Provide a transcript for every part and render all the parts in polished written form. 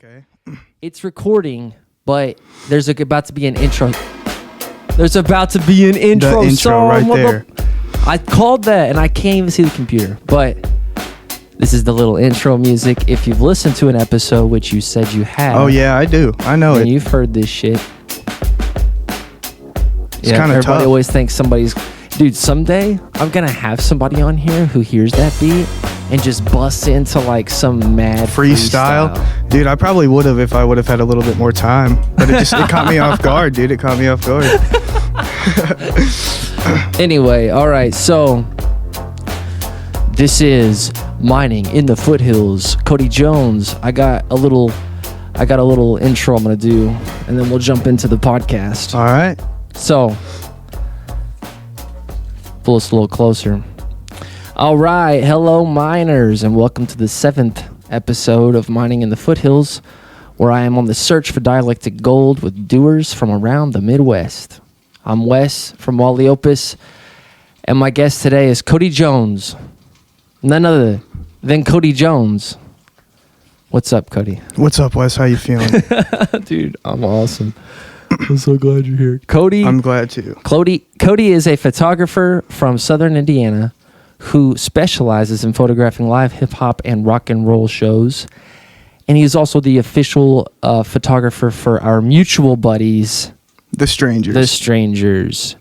Okay. It's recording, but there's about to be an intro. There's about to be an intro. The intro song. right there. I called that, and I can't even see the computer. But this is the little intro music. If you've listened to an episode, which you said you have. Oh, yeah, I do. I know it. You've heard this shit. It's kind of tough. Everybody always thinks somebody's... Dude, someday, I'm going to have somebody on here who hears that beat and just busts into like some mad freestyle. Dude, I probably would have if I would have had a little bit more time. But it caught me off guard, dude. It caught me off guard. Anyway, all right. So this is Mining in the Foothills. Kody Jones. I got a little intro I'm going to do, and then we'll jump into the podcast. All right. So pull us a little closer. All right, hello miners, and welcome to the 7th episode of Mining in the Foothills, where I am on the search for dialectic gold with doers from around the Midwest. I'm Wes from Wally Opus, and my guest today is Kody Jones, none other than Kody Jones. What's up, Kody? What's up, Wes? How you feeling? Dude, I'm awesome. I'm so glad you're here. Kody. I'm glad too. Kody is a photographer from Southern Indiana who specializes in photographing live hip-hop and rock and roll shows. And he is also the official photographer for our mutual buddies, The Strangers.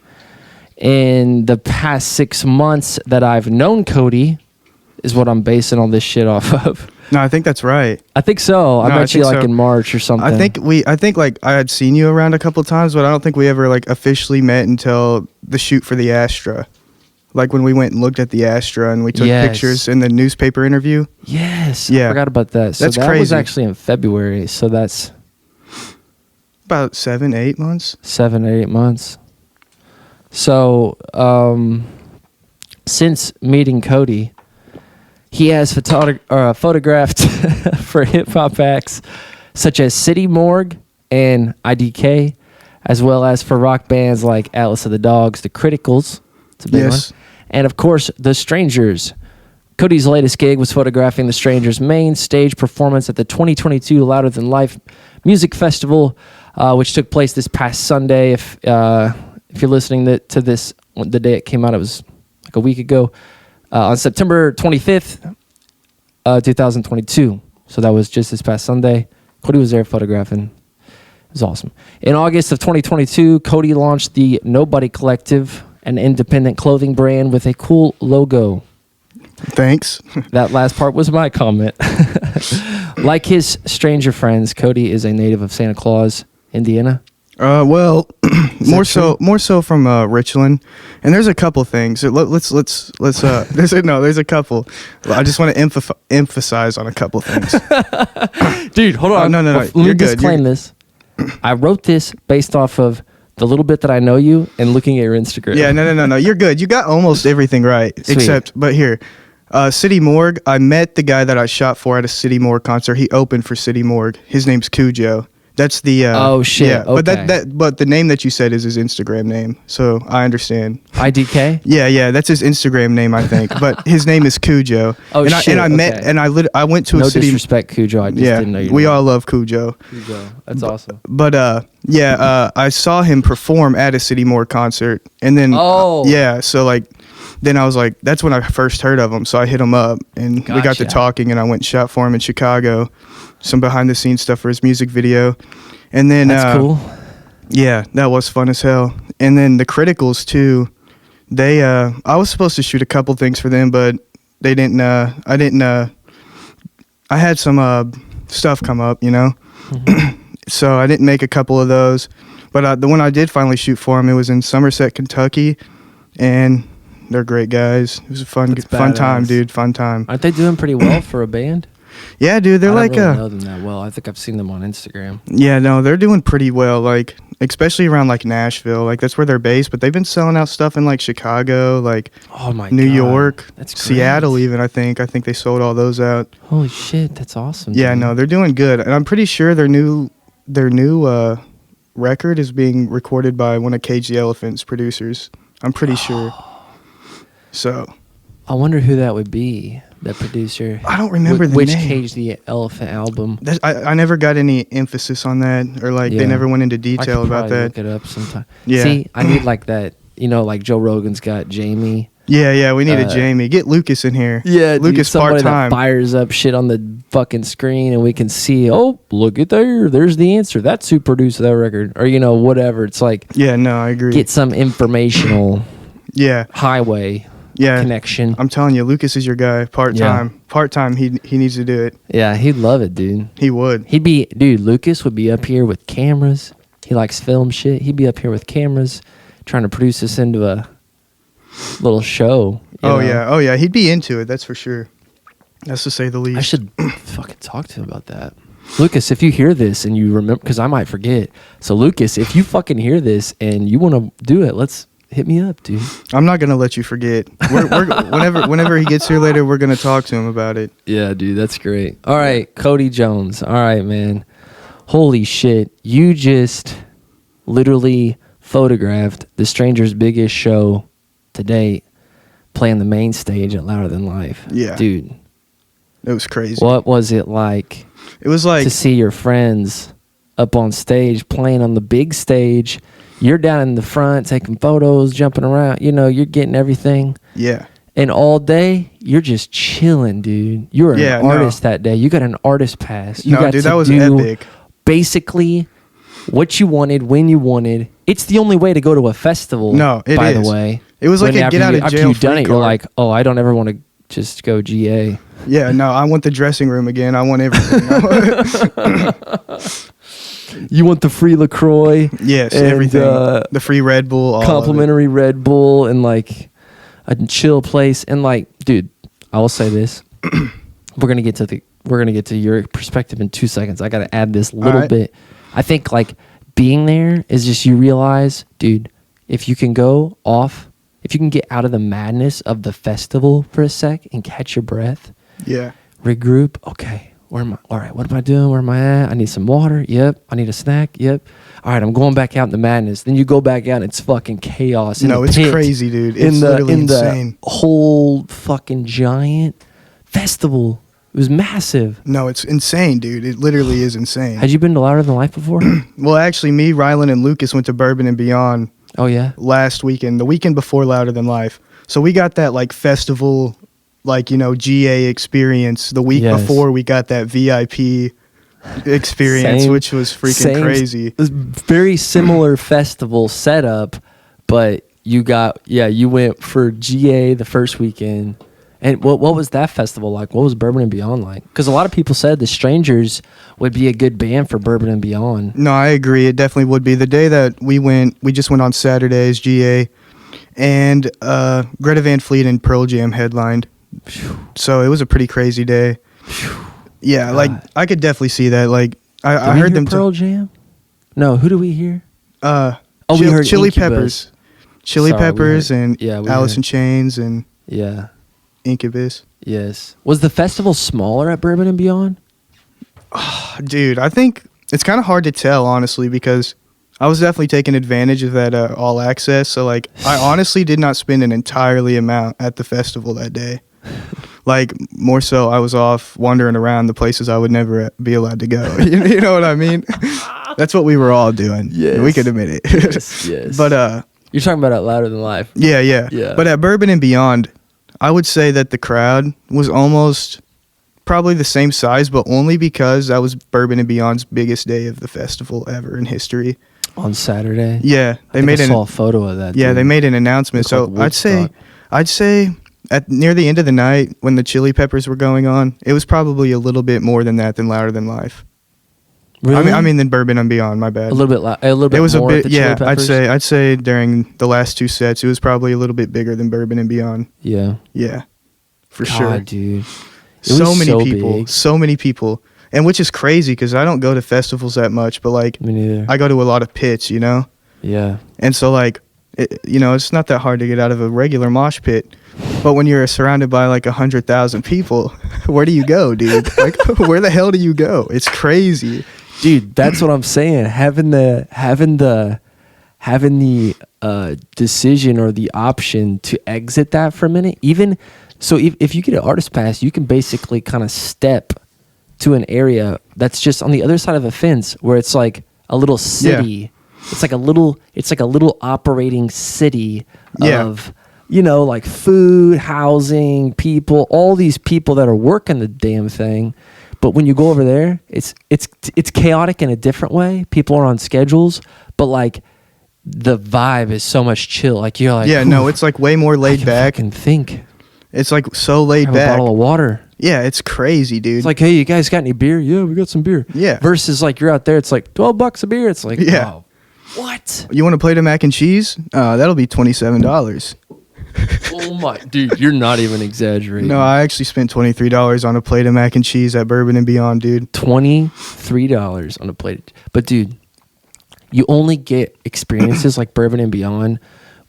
In the past 6 months that I've known Kody is what I'm basing all this shit off of. No, I think that's right. I think so. I met you like in March or something. I think like I had seen you around a couple times, but I don't think we ever like officially met until the shoot for the Astra. Like when we went and looked at the Astra and we took pictures in the newspaper interview. Yes. Yeah. I forgot about that. So that's that crazy. was actually in February. So that's about 7-8 months. 7-8 months. So since meeting Kody, he has photographed for hip-hop acts such as City Morgue and IDK, as well as for rock bands like Atlas of the Dogs, The Criticals. It's a big one. And, of course, The Strangers. Kody's latest gig was photographing The Strangers' main stage performance at the 2022 Louder Than Life Music Festival, which took place this past Sunday. If you're listening to this, the day it came out, it was like a week ago. On September 25th, 2022. So that was just this past Sunday. Kody was there photographing. It was awesome. In August of 2022, Kody launched the Nobody Collective, an independent clothing brand with a cool logo. Thanks. That last part was my comment. Like his stranger friends, Kody is a native of Santa Claus, Indiana. Well, more so from Richland, and there's a couple things. Let's there's a couple. I just want to emphasize on a couple things. Dude, hold on. No. Let me disclaim this. I wrote this based off of the little bit that I know you and looking at your Instagram. Yeah, no. You're good. You got almost everything right. Sweet. But here, City Morgue. I met the guy that I shot for at a City Morgue concert. He opened for City Morgue. His name's CuJo. That's the oh shit. Yeah, okay. but the name that you said is his Instagram name, so I understand. IDK. Yeah, that's his Instagram name, I think. But his name is CuJo. Oh and shit. I went to no a city. No disrespect, CuJo. I just didn't know you. We all love CuJo. CuJo. That's awesome. But I saw him perform at a City Morgue concert, and then so like. Then I was like, that's when I first heard of him. So I hit him up, and we got to talking, and I went and shot for him in Chicago, some behind-the-scenes stuff for his music video. And then that's cool. Yeah, that was fun as hell. And then the Criticals too. They I was supposed to shoot a couple things for them, but they didn't. I had some stuff come up, you know. Mm-hmm. So I didn't make a couple of those. But the one I did finally shoot for him, it was in Somerset, Kentucky, and they're great guys. It was a fun time, dude. Fun time. Aren't they doing pretty well for a band? Yeah, dude. They're I don't really know them that well. I think I've seen them on Instagram. Yeah, no, they're doing pretty well. Like, especially around like Nashville. Like, that's where they're based. But they've been selling out stuff in like Chicago, like New York, that's Seattle. Even I think they sold all those out. Holy shit, that's awesome. Yeah, dude. no, they're doing good, and I'm pretty sure their new record is being recorded by one of Cage the Elephant's producers. I'm pretty sure. So, I wonder who that would be. the producer. I don't remember the which name. Cage the Elephant album. I never got any emphasis on that, or like they Yeah. never went into I detail could about probably that. look it up sometime. Yeah. See, I need like that. You know, like Joe Rogan's got Jamie. Yeah, we need a Jamie. Get Lucas in here. Yeah, Lucas somebody part-time. that fires up shit on the fucking screen, and we can see. Oh, look at there. There's the answer. That's who produced that record, or whatever. It's like Yeah, no, I agree. get some informational Yeah, highway yeah. connection. I'm telling you, Lucas is your guy. Part-time. Part-time, he needs to do it. Yeah, he'd love it, dude. He would. Lucas would be up here with cameras. He likes film shit. He'd be up here with cameras, trying to produce this into a little show. Oh yeah, he'd be into it. That's for sure. That's to say the least. I should fucking talk to him about that. Lucas, if you hear this and you remember, because I might forget. So Lucas, if you fucking hear this and you want to do it, let's hit me up, dude. I'm not gonna let you forget. Whenever he gets here later, we're gonna talk to him about it. Yeah, dude, that's great. All right, Kody Jones. All right, man. Holy shit. You just literally photographed the Stranger's biggest show to date, playing the main stage at Louder Than Life. Yeah. Dude. It was crazy. What was it like It was like to see your friends up on stage, playing on the big stage? You're down in the front taking photos, jumping around. You're getting everything. yeah. And all day, you're just chilling, dude. You were an artist that day. You got an artist pass. You got dude, to that was do epic. Basically what you wanted, when you wanted. It's the only way to go to a festival, No, it by is. the way. It was like a get out of after jail you've done free it, you're card. like, oh, I don't ever want to just go GA. Yeah, no, I want the dressing room again. I want everything. You want the free LaCroix. Yes, and, everything. The free Red Bull. All complimentary Red Bull, and like a chill place. And like, dude, I will say this. We're gonna get to your perspective in 2 seconds. I gotta add this little bit. I think like being there is just, you realize, dude, if you can get out of the madness of the festival for a sec and catch your breath, Yeah. regroup. Okay, all right, what am I doing? Where am I at? I need some water. Yep. I need a snack. Yep. All right, I'm going back out in the madness. Then you go back out and it's fucking chaos. No, it's crazy, dude. It's literally insane. The whole fucking giant festival. It was massive. No, it's insane, dude. It literally is insane. Had you been to Louder Than Life before? Well, actually, me, Rylan, and Lucas went to Bourbon and Beyond Oh, yeah? last weekend, the weekend before Louder Than Life. So we got that like festival, like, GA experience. The week before, we got that VIP experience, which was freaking crazy. It was very similar festival setup, but you went for GA the first weekend. And what was that festival like? What was Bourbon and Beyond like? Because a lot of people said the Strangers would be a good band for Bourbon and Beyond. No, I agree. It definitely would be. The day that we just went on Saturdays, GA, and Greta Van Fleet and Pearl Jam headlined. So it was a pretty crazy day. Yeah, like I could definitely see that. Like I heard them. Pearl Jam? No, who do we hear? We heard Chili Peppers. Chili Peppers and Alice in Chains and Incubus. Yes. Was the festival smaller at Bourbon and Beyond? Dude, I think it's kind of hard to tell, honestly, because I was definitely taking advantage of that all access. So, like, I honestly did not spend an entirely amount at the festival that day. Like, more so, I was off wandering around the places I would never be allowed to go. You know what I mean? That's what we were all doing. Yes. We could admit it. Yes. But, you're talking about at Louder Than Life. Yeah. But at Bourbon and Beyond, I would say that the crowd was almost probably the same size, but only because that was Bourbon and Beyond's biggest day of the festival ever in history. On Saturday? Yeah. I saw a photo of that. Yeah, dude. they made an announcement. So like I'd say at near the end of the night when the Chili Peppers were going on, it was probably a little bit more than that, than Louder Than Life. Really? I mean than Bourbon and Beyond, my bad. A little bit it was more a at bit, the Chili Peppers? I'd say during the last two sets, it was probably a little bit bigger than Bourbon and Beyond. Yeah. Yeah. For God, sure. Dude. So many people. And which is crazy because I don't go to festivals that much, but like Me neither. I go to a lot of pits, Yeah. And so like, it's not that hard to get out of a regular mosh pit. But when you're surrounded by like 100,000 people, where do you go, dude? Like, where the hell do you go? It's crazy. Dude, that's what I'm saying. Having the decision or the option to exit that for a minute, even So if you get an artist pass, you can basically kind of step to an area that's just on the other side of a fence where it's like a little city. Yeah. It's like a little operating city of, you know, like food, housing, people, all these people that are working the damn thing. But when you go over there, it's chaotic in a different way. People are on schedules, but like the vibe is so much chill. Like you're like, no, it's like way more laid back. I can think. It's like so laid have back. A bottle of water. Yeah, it's crazy, dude. It's like, hey, you guys got any beer? Yeah, we got some beer. Yeah. Versus like you're out there, it's like $12 a beer. It's like, oh, what? You want a plate of mac and cheese? That'll be $27. Oh my, dude, you're not even exaggerating. No, I actually spent $23 on a plate of mac and cheese at Bourbon and Beyond, dude. $23 on a plate. But dude, you only get experiences like Bourbon and Beyond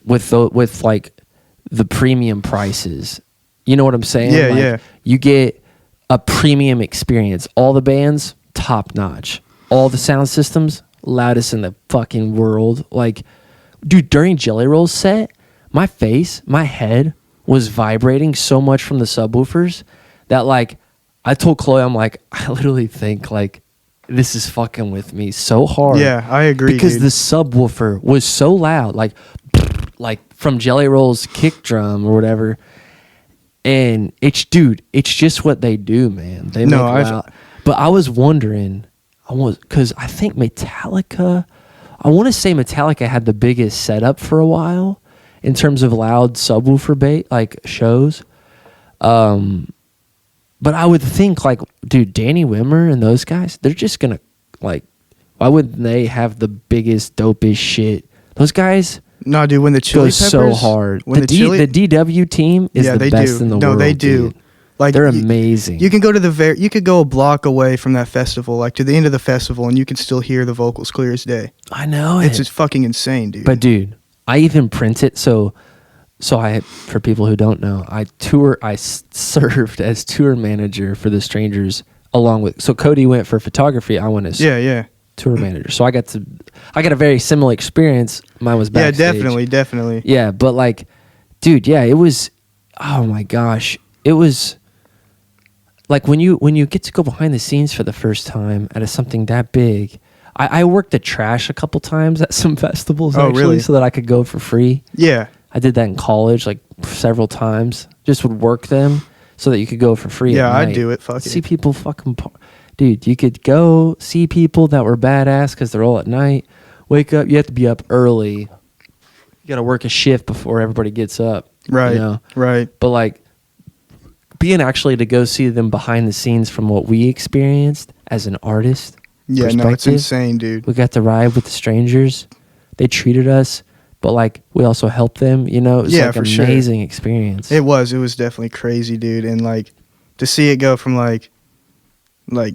with like the premium prices. You know what I'm saying? Yeah, like, you get a premium experience. All the bands, top notch. All the sound systems, loudest in the fucking world. Like, dude, during Jelly Roll's set, my head was vibrating so much from the subwoofers that like I told Chloe, I'm like, I literally think like this is fucking with me so hard. Yeah, I agree. Because dude. the subwoofer was so loud, like from Jelly Roll's kick drum or whatever. And it's just what they do, man. They make loud. But I was wondering, because I think Metallica, I want to say Metallica had the biggest setup for a while in terms of loud subwoofer bait, like shows. But I would think, like, dude, Danny Wimmer and those guys, they're just going to, like, why wouldn't they have the biggest, dopest shit? Those guys... No, dude, when the Chili Peppers... so hard. The DW team is the best in the world. No, they do. Dude. Like, they're amazing. You can go to you could go a block away from that festival, like to the end of the festival, and you can still hear the vocals clear as day. I know it's just fucking insane, dude. But dude, I even print it. So I, for people who don't know, I served as tour manager for the Strangers along with. So Kody went for photography. I went as tour manager. So I got a very similar experience. Mine was backstage. Yeah, definitely. Yeah, but like, dude, yeah, it was. Oh my gosh, it was. Like when you get to go behind the scenes for the first time at something that big. I worked the trash a couple times at some festivals actually, really? So that I could go for free. Yeah. I did that in college like several times. Just would work them so that you could go for free. Yeah, I'd do it. Fuck it. See people fucking... Dude, you could go see people that were badass because they're all at night. Wake up. You have to be up early. You got to work a shift before everybody gets up. Right, you know? Right. But like... being actually to go see them behind the scenes from what we experienced as an artist. Yeah, no, it's insane, dude. We got to ride with the Strangers. They treated us, but like we also helped them, you know? It was like an amazing experience. It was definitely crazy, dude. And like to see it go from like,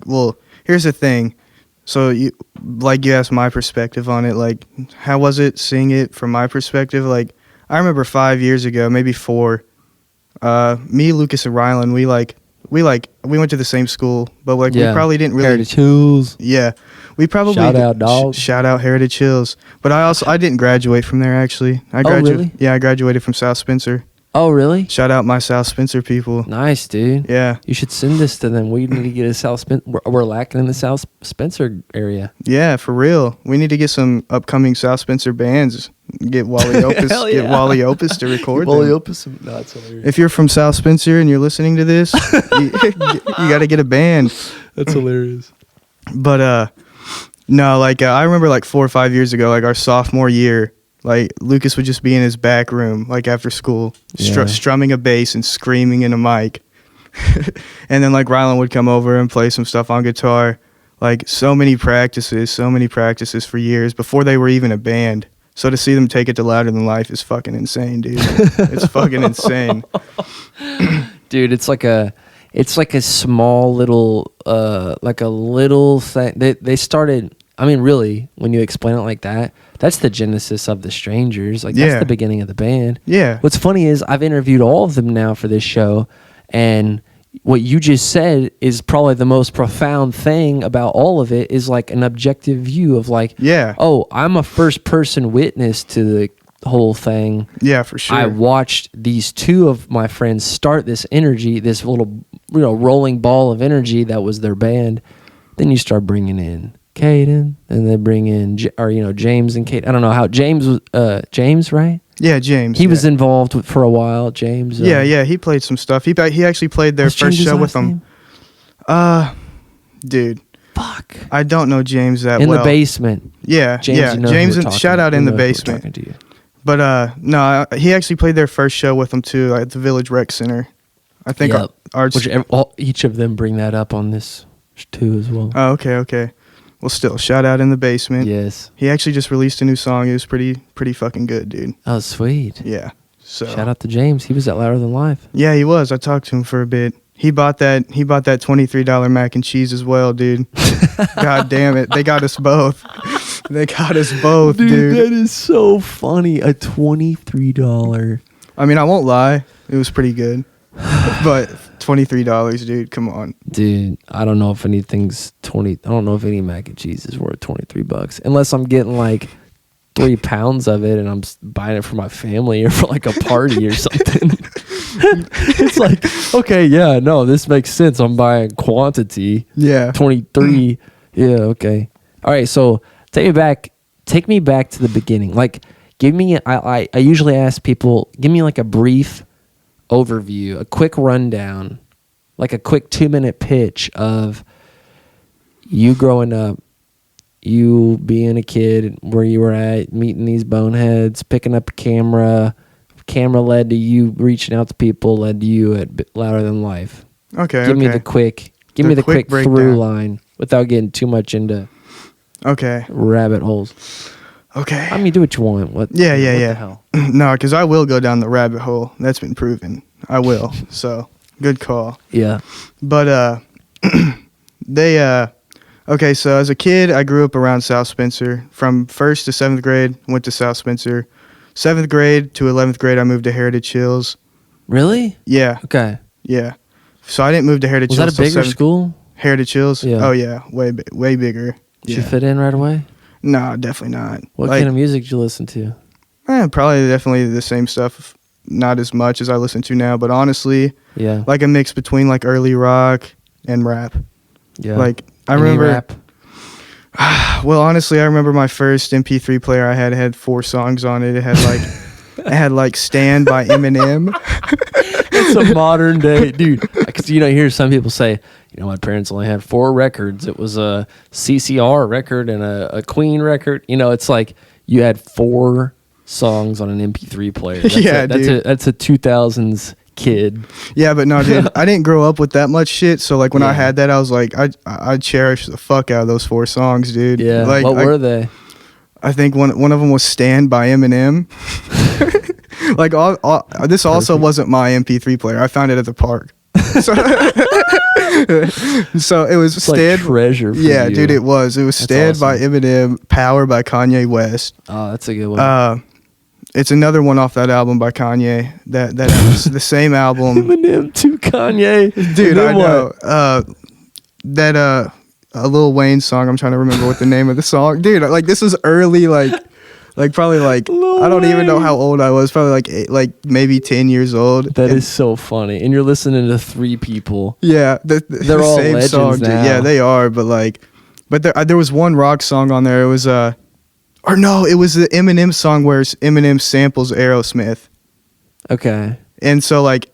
well, here's the thing. So you asked my perspective on it. Like, how was it seeing it from my perspective? Like, I remember 5 years ago, maybe 4, me, Lucas, and Rylan, we went to the same school, but like we probably didn't really. Heritage Hills. Yeah, we probably shout out dog. Shout out Heritage Hills. But I didn't graduate from there actually. Really? Yeah, I graduated from South Spencer. Oh really? Shout out my South Spencer people. Nice, dude. Yeah. You should send this to them. We need to get a South Spencer. We're lacking in the South Spencer area. Yeah, for real. We need to get some upcoming South Spencer bands. Get Wally Opus. Get Wally Opus to record. Wally Opus. No, that's hilarious. If you're from South Spencer and you're listening to this, you got to get a band. That's hilarious. But no, like I remember like 4 or 5 years ago, like our sophomore year, like Lucas would just be in his back room, like after school, strumming a bass and screaming in a mic. And then like Rylan would come over and play some stuff on guitar. Like so many practices for years before they were even a band. So to see them take it to Louder Than Life is fucking insane, dude. It's fucking insane. Dude, it's like a small little like a little thing. They started, I mean really, when you explain it like that, that's the genesis of the Strangers. Like that's the beginning of the band. Yeah. What's funny is I've interviewed all of them now for this show, and what you just said is probably the most profound thing about all of it is like an objective view of like, oh, I'm a first person witness to whole thing. Yeah, for sure. I watched these two of my friends start this energy, this little rolling ball of energy that was their band. Then you start bringing in Caden, and they bring in James and Kate. I don't know how James was James, right? Yeah, James. He was involved for a while. James. Yeah, he played some stuff. He actually played their first show with them. Dude. Fuck. I don't know James that well. well. In the basement. Yeah, James. Shout out In The Basement. But no, he actually played their first show with them too at the Village Rec Center. I think each of them bring that up on this too as well. Oh, okay. Well, still, shout out In The Basement. Yes. He actually just released a new song. It was pretty fucking good, dude. Oh, sweet. Yeah. So shout out to James. He was at Louder Than Life. Yeah, he was. I talked to him for a bit. He bought that $23 mac and cheese as well, dude. God damn it. They got us both. They got us both, dude. That is so funny. A $23. I mean, I won't lie. It was pretty good. But $23, dude. Come on. Dude, I don't know if anything's I don't know if any mac and cheese is worth $23 unless I'm getting like 3 pounds of it and I'm buying it for my family or for like a party or something. It's like, okay, yeah, no, this makes sense. I'm buying quantity. Yeah. 23. Yeah, okay. All right, so take me back to the beginning. Like, give me I usually ask people, give me like a brief overview, a quick rundown, like a quick 2-minute pitch of you growing up, you being a kid, where you were at, meeting these boneheads, picking up a camera led to you reaching out to people, led to you at Louder Than Life. Okay. Give me the quick through line without getting too much into rabbit holes. Okay. I mean, do what you want. What the hell? No, because I will go down the rabbit hole. That's been proven. I will. So, good call. Yeah. But okay, so as a kid, I grew up around South Spencer. From 1st to 7th grade, went to South Spencer. 7th grade to 11th grade, I moved to Heritage Hills. Really? Yeah. Okay. Yeah. So I didn't move to Heritage Hills. Was that a bigger school? Heritage Hills? Yeah. Oh, yeah. Way bigger. Did you fit in right away? No, definitely not. What kind of music did you listen to? Definitely the same stuff. Not as much as I listen to now, but honestly, yeah, like a mix between like early rock and rap. Yeah. Like I remember rap. Well, honestly, I remember my first MP3 player I had 4 songs on it. It had like Stand by Eminem. It's a modern day, dude. Because you hear some people say, my parents only had 4 records. It was a CCR record and a Queen record. It's like you had 4 songs on an MP3 player. That's a 2000s kid. Yeah, but no, dude, I didn't grow up with that much shit. So like when I had that, I was like, I cherish the fuck out of those 4 songs, dude. Yeah. Like, what were they? I think one of them was Stand by Eminem. Like this also wasn't my MP3 player. I found it at the park. So it was Stand. Like treasure. Yeah, dude, it was Stand by Eminem, Power by Kanye West. Oh, that's a good one. It's another one off that album by Kanye. That was the same album. Eminem to Kanye, dude. I know. A Lil Wayne song. I'm trying to remember what the name of the song, dude. Like this was early, like probably like I don't even know how old I was. Probably like maybe 10 years old. That is so funny. And you're listening to 3 people. Yeah, they're all same legends song, now. Dude. Yeah, they are. But there was one rock song on there. It was or no, it was the Eminem song where Eminem samples Aerosmith. Okay. And so like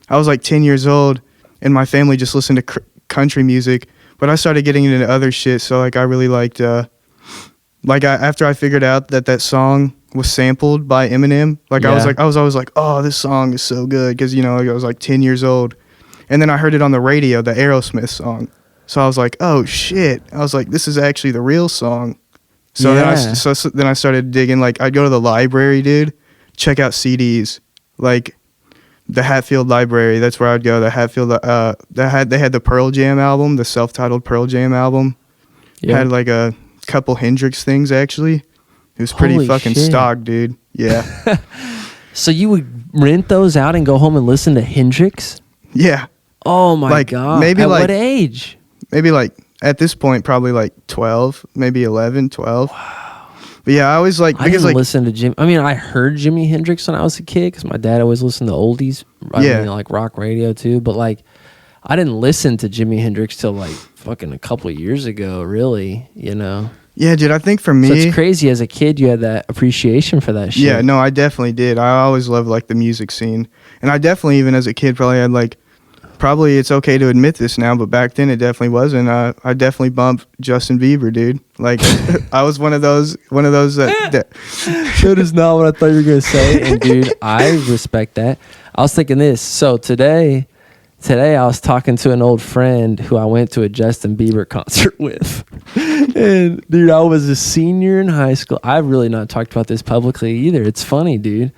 I was like 10 years old, and my family just listened to country music. But I started getting into other shit. So like I really liked after I figured out that song was sampled by Eminem, I was always like, oh, this song is so good, because I was like 10 years old, and then I heard it on the radio, the Aerosmith song. So I was like, oh shit! I was like, this is actually the real song. So then I started digging. Like I'd go to the library, dude, check out CDs, like the Hatfield Library. That's where I'd go. The Hatfield. They had the Pearl Jam album, the self-titled Pearl Jam album. Yeah. Had like a couple Hendrix things actually. It was pretty fucking stock, dude. Yeah. So you would rent those out and go home and listen to Hendrix? Yeah. Oh my god. Maybe at what age? Maybe like at this point probably like 12, maybe 11, 12. Wow. But yeah, I always like I because didn't like listen to Jim. I mean, I heard Jimi Hendrix when I was a kid because my dad always listened to oldies. I mean, like rock radio too. But like, I didn't listen to Jimi Hendrix till like fucking a couple of years ago. Really, you know. Yeah, dude. I think for me, so it's crazy. As a kid, you had that appreciation for that shit. Yeah, no, I definitely did. I always loved like the music scene, and I definitely even as a kid probably had like. Probably it's okay to admit this now, but back then it definitely wasn't. I definitely bumped Justin Bieber, dude. Like I was one of those that That is not what I thought you were gonna say. And dude, I respect that. I was thinking this. So today I was talking to an old friend who I went to a Justin Bieber concert with. And dude, I was a senior in high school. I've really not talked about this publicly either. It's funny, dude.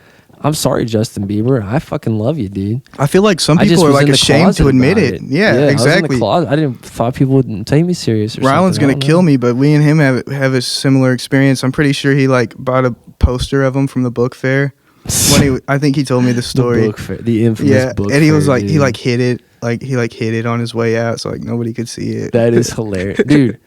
I'm sorry, Justin Bieber. I fucking love you, dude. I feel like some people are like ashamed to admit it. Yeah, exactly. I didn't thought people wouldn't take me serious. Ryland's gonna kill me, but we and him have a similar experience. I'm pretty sure he like bought a poster of him from the book fair. I think he told me the story. The book fair, the infamous book fair. And he was like, dude. he hit it on his way out, so like nobody could see it. That is hilarious, dude.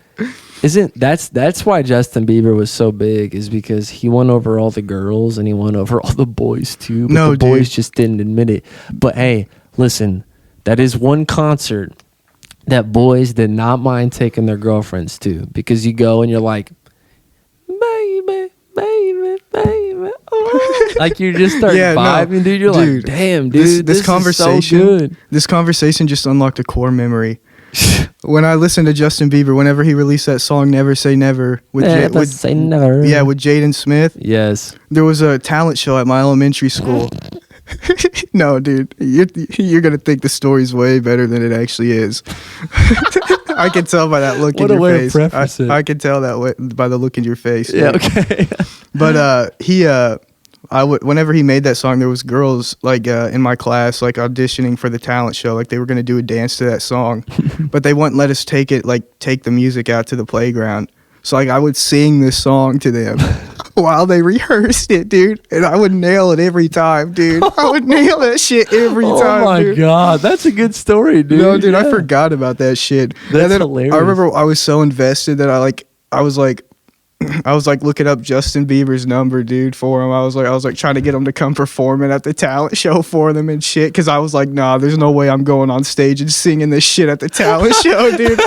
That's why Justin Bieber was so big, is because he won over all the girls and he won over all the boys too. But the boys just didn't admit it. But hey, listen, that is one concert that boys did not mind taking their girlfriends to, because you go and you're like, baby, baby, baby, oh. Like you just start vibing, dude. You're like, damn, dude, this conversation, is so good. This conversation just unlocked a core memory. When I listened to Justin Bieber, whenever he released that song "Never Say Never" with Jaden Smith, yes, there was a talent show at my elementary school. No, dude, you're gonna think the story's way better than it actually is. I can tell by that look in your face. I can tell that way by the look in your face. Yeah, okay. But whenever he made that song, there was girls like in my class like auditioning for the talent show, like they were gonna do a dance to that song, but they wouldn't let us take the music out to the playground. So like I would sing this song to them while they rehearsed it, dude, and I would nail it every time, dude. I would nail that shit every time. Oh my god, that's a good story, dude. No, dude, I forgot about that shit. That's hilarious. I remember I was so invested that I was looking up Justin Bieber's number, dude, for him. I was like trying to get him to come perform it at the talent show for them and shit. Cause I was like, nah, there's no way I'm going on stage and singing this shit at the talent show, dude.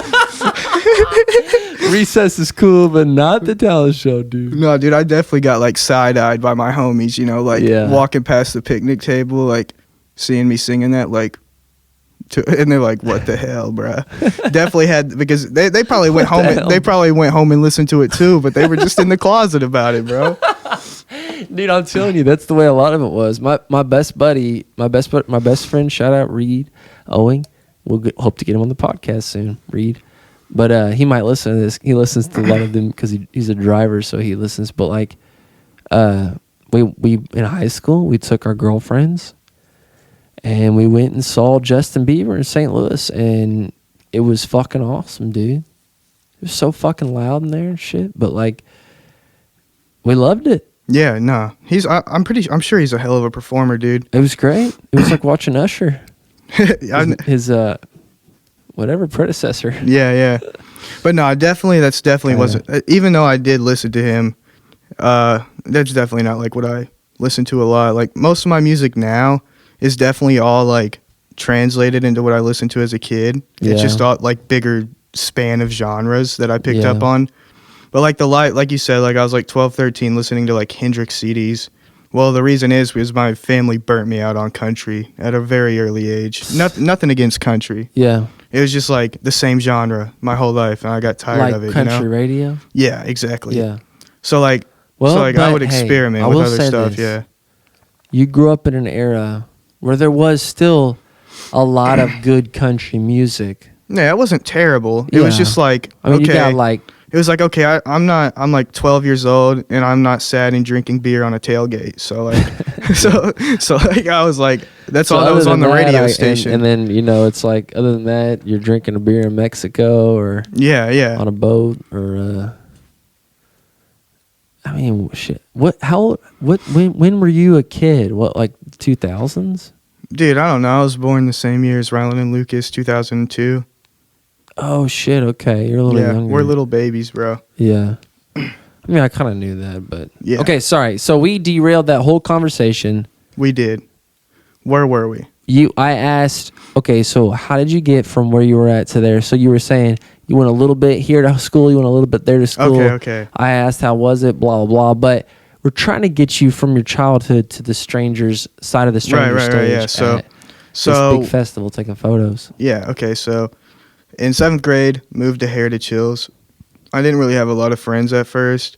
Recess is cool, but not the talent show, dude. No, dude, I definitely got like side-eyed by my homies, you know, like walking past the picnic table, like seeing me singing that, like, and they're like, "What the hell, bruh?" Definitely had, because they probably went home. They probably went home and listened to it too, but they were just in the closet about it, bro. Dude, I'm telling you, that's the way a lot of it was. My best buddy, my best friend, shout out Reed Owing. Hope to get him on the podcast soon, Reed. But he might listen to this. He listens to a lot of them because he's a driver, so he listens. But like, we in high school, we took our girlfriends. And we went and saw Justin Bieber in St. Louis, and it was fucking awesome, dude. It was so fucking loud in there and shit, but like, we loved it. Yeah, no, I'm sure he's a hell of a performer, dude. It was great. It was like watching Usher, his whatever predecessor. Yeah, but no, that's definitely wasn't. Even though I did listen to him, that's definitely not like what I listen to a lot. Like most of my music now is definitely all like translated into what I listened to as a kid. Yeah. It's just all like bigger span of genres that I picked up on. But like like you said, like I was like 12, 13 listening to like Hendrix CDs. Well, the reason is because my family burnt me out on country at a very early age. Nothing against country. Yeah. It was just like the same genre my whole life, and I got tired of it. Country radio? Yeah, exactly. Yeah. So like, I would experiment with other stuff. This. Yeah. You grew up in an era where there was still a lot of good country music. Yeah, it wasn't terrible. It was just like, I mean, you got like, it was like, okay, I'm like 12 years old and I'm not sad and drinking beer on a tailgate. So like, so like I was like, that's all that was on the radio station. And then, you know, it's like, other than that, you're drinking a beer in Mexico or on a boat or, I mean, shit. When were you a kid? What, like 2000s? Dude, I don't know. I was born the same year as Ryland and Lucas, 2002. Oh shit! Okay, you're a little younger. We're little babies, bro. Yeah. I I mean, I kind of knew that, but Yeah. Okay, sorry. So we derailed that whole conversation. We did. Where were we? I asked, okay, so how did you get from where you were at to there? So you were saying you went a little bit here to school, you went a little bit there to school. Okay. I asked how was it, blah, blah, blah. But we're trying to get you from your childhood to the strangers side of the stranger stage. Yeah. So this big festival taking photos. Yeah, okay. So in 7th grade, moved to Heritage Hills. I didn't really have a lot of friends at first.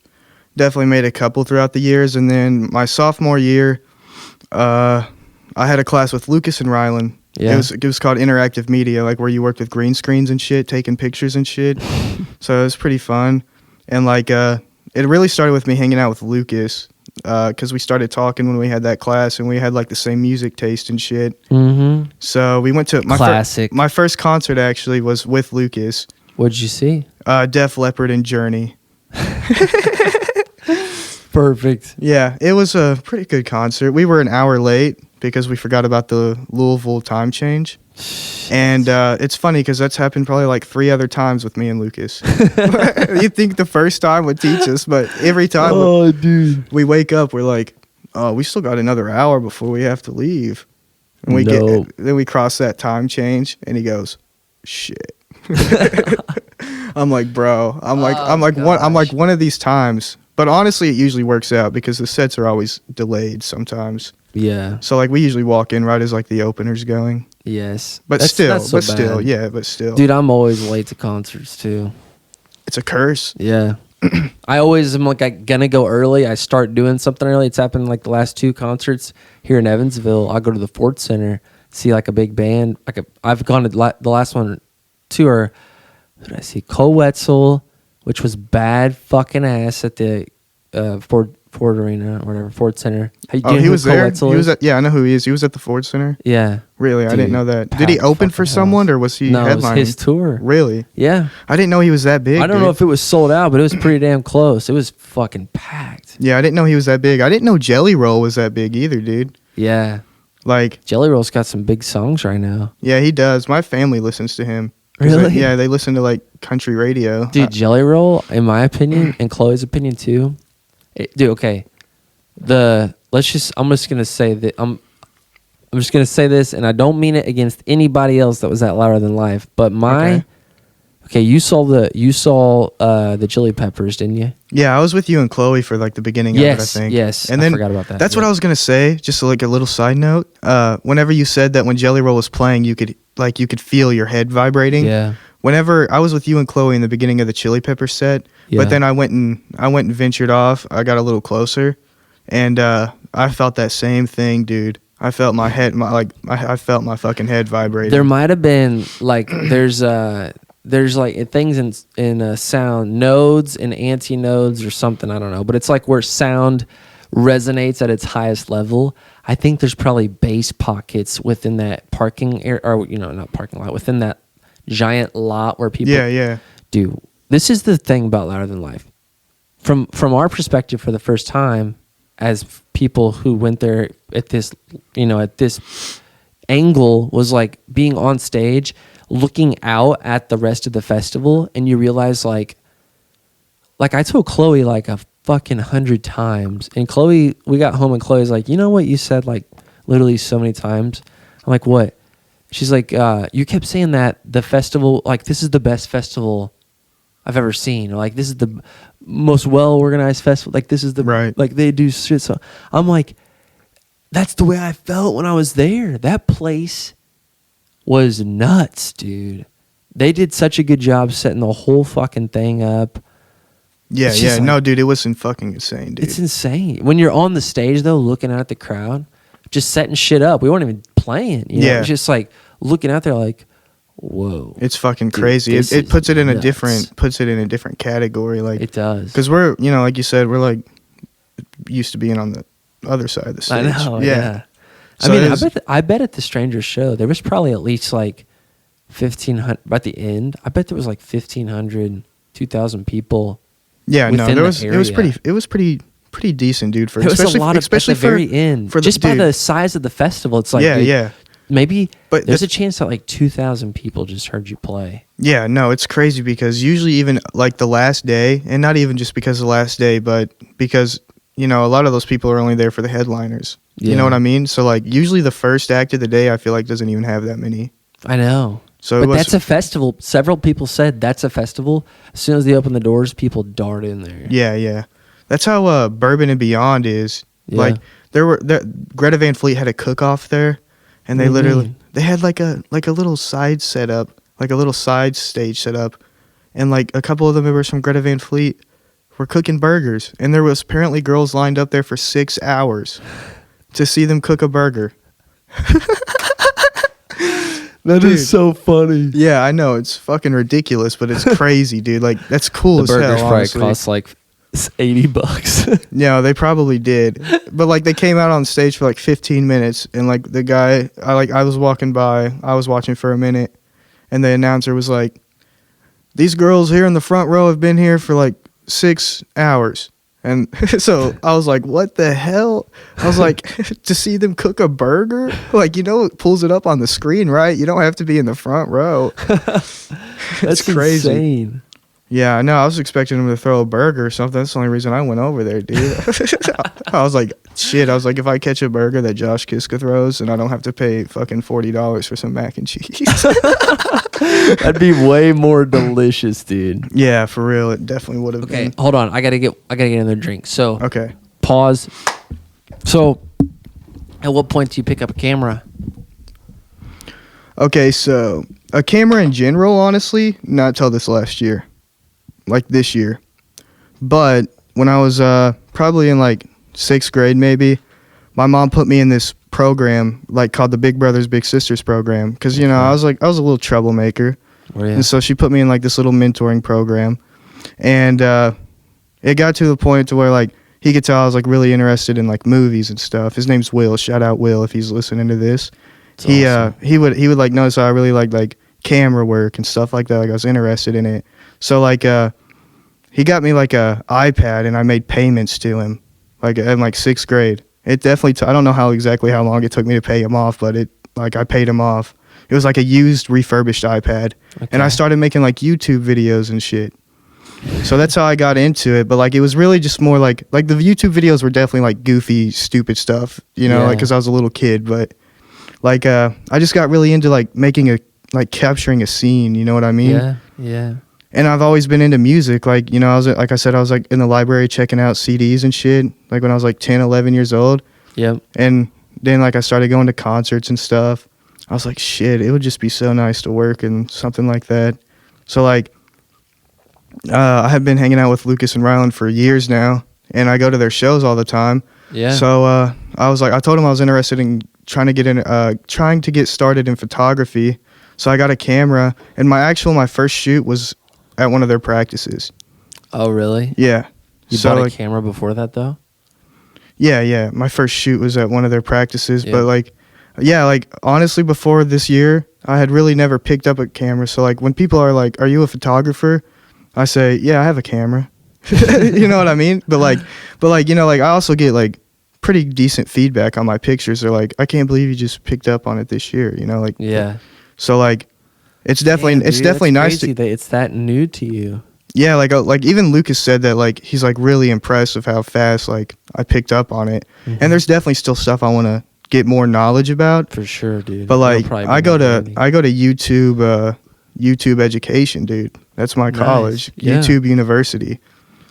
Definitely made a couple throughout the years. And then my sophomore year, I had a class with Lucas and Rylan. Yeah. It was called Interactive Media, like where you worked with green screens and shit, taking pictures and shit. So it was pretty fun. And like it really started with me hanging out with Lucas because we started talking when we had that class and we had like the same music taste and shit. Mm-hmm. So we went to my first concert actually was with Lucas. What'd you see? Def Leppard and Journey. Perfect. Yeah, it was a pretty good concert. We were an hour late because we forgot about the Louisville time change. And it's funny because that's happened probably like 3 other times with me and Lucas. You'd think the first time would teach us, but every time we wake up, we're like, oh, we still got another hour before we have to leave. And then we cross that time change, and he goes, shit. I'm like, bro. I'm like one of these times. But honestly, it usually works out because the sets are always delayed sometimes. Yeah. So like we usually walk in right as like the opener's going. Yes. But still, Dude, I'm always late to concerts too. It's a curse. Yeah. I always am like I'm gonna go early. I start doing something early. It's happened like the last 2 concerts here in Evansville. I go to the Ford Center, see like a big band. I've gone to the last one, 2 are, who did I see? Cole Wetzel, which was bad fucking ass at the Ford Arena or whatever, Ford Center. He was there? I know who he is. He was at the Ford Center? Yeah. Really? Dude, I didn't know that. Did he open for someone or was he headlining? No, it was his tour. Really? Yeah. I didn't know he was that big, I don't know if it was sold out, but it was pretty damn close. It was fucking packed. Yeah, I didn't know he was that big. I didn't know Jelly Roll was that big either, dude. Yeah. Like Jelly Roll's got some big songs right now. Yeah, he does. My family listens to him. Really? They listen to like country radio. Dude, Jelly Roll, in my opinion, and Chloe's opinion too. Okay. I'm just gonna say that I'm just gonna say this, and I don't mean it against anybody else that was at Louder Than Life. But you saw the Chili Peppers, didn't you? Yeah, I was with you and Chloe for like the beginning of it, I think. Yes, and then I forgot about that. That's what I was gonna say. Just like a little side note. Whenever you said that when Jelly Roll was playing, you could feel your head vibrating. Yeah. Whenever I was with you and Chloe in the beginning of the Chili Pepper set, but then I went and ventured off. I got a little closer, and I felt that same thing, dude. I felt my head, I felt my fucking head vibrating. There might have been like there's like things in sound nodes and antinodes or something, I don't know, but it's like where sound resonates at its highest level. I think there's probably bass pockets within that parking area, or not parking lot, within that giant lot where people do. This is the thing about Louder Than Life. From our perspective, for the first time, as people who went there at this angle, was like being on stage, looking out at the rest of the festival, and you realize like I told Chloe like a fucking 100 times, and we got home and Chloe's like, you know what you said like literally so many times? I'm like, what? She's like, you kept saying that the festival, like this is the best festival I've ever seen, or like this is the most well-organized festival, like this is the right, like they do shit. So I'm like, that's the way I felt when I was there. That place was nuts, dude. They did such a good job setting the whole fucking thing up. Yeah. No, dude, it wasn't fucking insane, dude. It's insane. When you're on the stage, though, looking out at the crowd, just setting shit up. We weren't even playing. You know? It was just like looking out there like, whoa. It's fucking crazy. It puts it in a different category. Like it does. Because we're, like you said, we're like used to being on the other side of the stage. I know, yeah. So I bet at the Stranger show, there was probably at least like 1,500, at the end, I bet there was like 1,500, 2,000 people. Yeah, no, it was pretty decent, dude. There was a lot of, especially at the very end. Just by the size of the festival, it's like, maybe but there's a chance that like 2,000 people just heard you play. Yeah, no, it's crazy because usually even like the last day, and not even just because of the last day, but because, a lot of those people are only there for the headliners. You know what I mean? So like usually the first act of the day, I feel like doesn't even have that many. I know. So but that's a festival. Several people said that's a festival. As soon as they open the doors, people dart in there. Yeah, yeah. That's how Bourbon and Beyond is. Yeah. Like Greta Van Fleet had a cook-off there, and they they had like a little side setup, like a little side stage set up, and like a couple of the members from Greta Van Fleet were cooking burgers, and there was apparently girls lined up there for 6 hours to see them cook a burger. That is so funny. Yeah, I know, it's fucking ridiculous, but it's crazy, dude. Like that's cool The as burgers hell. probably Honestly. cost like $80. Yeah, they probably did. But like they came out on stage for like 15 minutes, and like the guy, I was walking by, I was watching for a minute, and the announcer was like, "These girls here in the front row have been here for like 6 hours." And so I was like, what the hell? I was like, to see them cook a burger? Like, it pulls it up on the screen, right? You don't have to be in the front row. That's crazy. Insane. Yeah, I know. I was expecting them to throw a burger or something. That's the only reason I went over there, dude. I was like, shit. I was like, if I catch a burger that Josh Kiska throws and I don't have to pay fucking $40 for some mac and cheese. That'd be way more delicious, dude. Yeah, for real. It definitely would have been. Okay, hold on. I gotta get another drink. So Okay. Pause. So at what point do you pick up a camera? Okay, so a camera in general, honestly, not till this last year. Like this year. But when I was probably in like 6th grade maybe, my mom put me in this program like called the Big Brothers Big Sisters program because I was a little troublemaker. Oh, yeah. And so she put me in like this little mentoring program, and it got to the point to where like he could tell I was like really interested in like movies and stuff. His name's Will. Shout out Will if he's listening to this. That's awesome. He would like notice I really liked like camera work and stuff like that. Like I was interested in it. So like he got me like a iPad, and I made payments to him like in like 6th grade. It definitely I don't know how long it took me to pay him off, but I paid him off. It was like a used refurbished iPad. Okay. And I started making like YouTube videos and shit. So that's how I got into it. But like it was really just more like the YouTube videos were definitely like goofy, stupid stuff, like because I was a little kid. But like I just got really into like capturing a scene. You know what I mean? Yeah, yeah. And I've always been into music. Like, I was like in the library checking out CDs and shit. Like when I was like 10, 11 years old. Yep. And then like I started going to concerts and stuff. I was like, shit, it would just be so nice to work in something like that. So like, I have been hanging out with Lucas and Ryland for years now, and I go to their shows all the time. Yeah. So I told him I was interested in trying to get started in photography. So I got a camera, and my first shoot was at one of their practices. Oh, really? Yeah. You bought a camera before that, though? Yeah. My first shoot was at one of their practices, but like honestly, before this year, I had really never picked up a camera. So like when people are like, "Are you a photographer?" I say, "Yeah, I have a camera." You know what I mean? But I also get like pretty decent feedback on my pictures. They're like, "I can't believe you just picked up on it this year." Yeah. So like, it's definitely nice that it's that new to you. Yeah, like even Lucas said that like he's like really impressed with how fast like I picked up on it. Mm-hmm. And there's definitely still stuff I want to get more knowledge about. For sure, dude. But like I go to YouTube education, dude. That's my college. Yeah. YouTube University.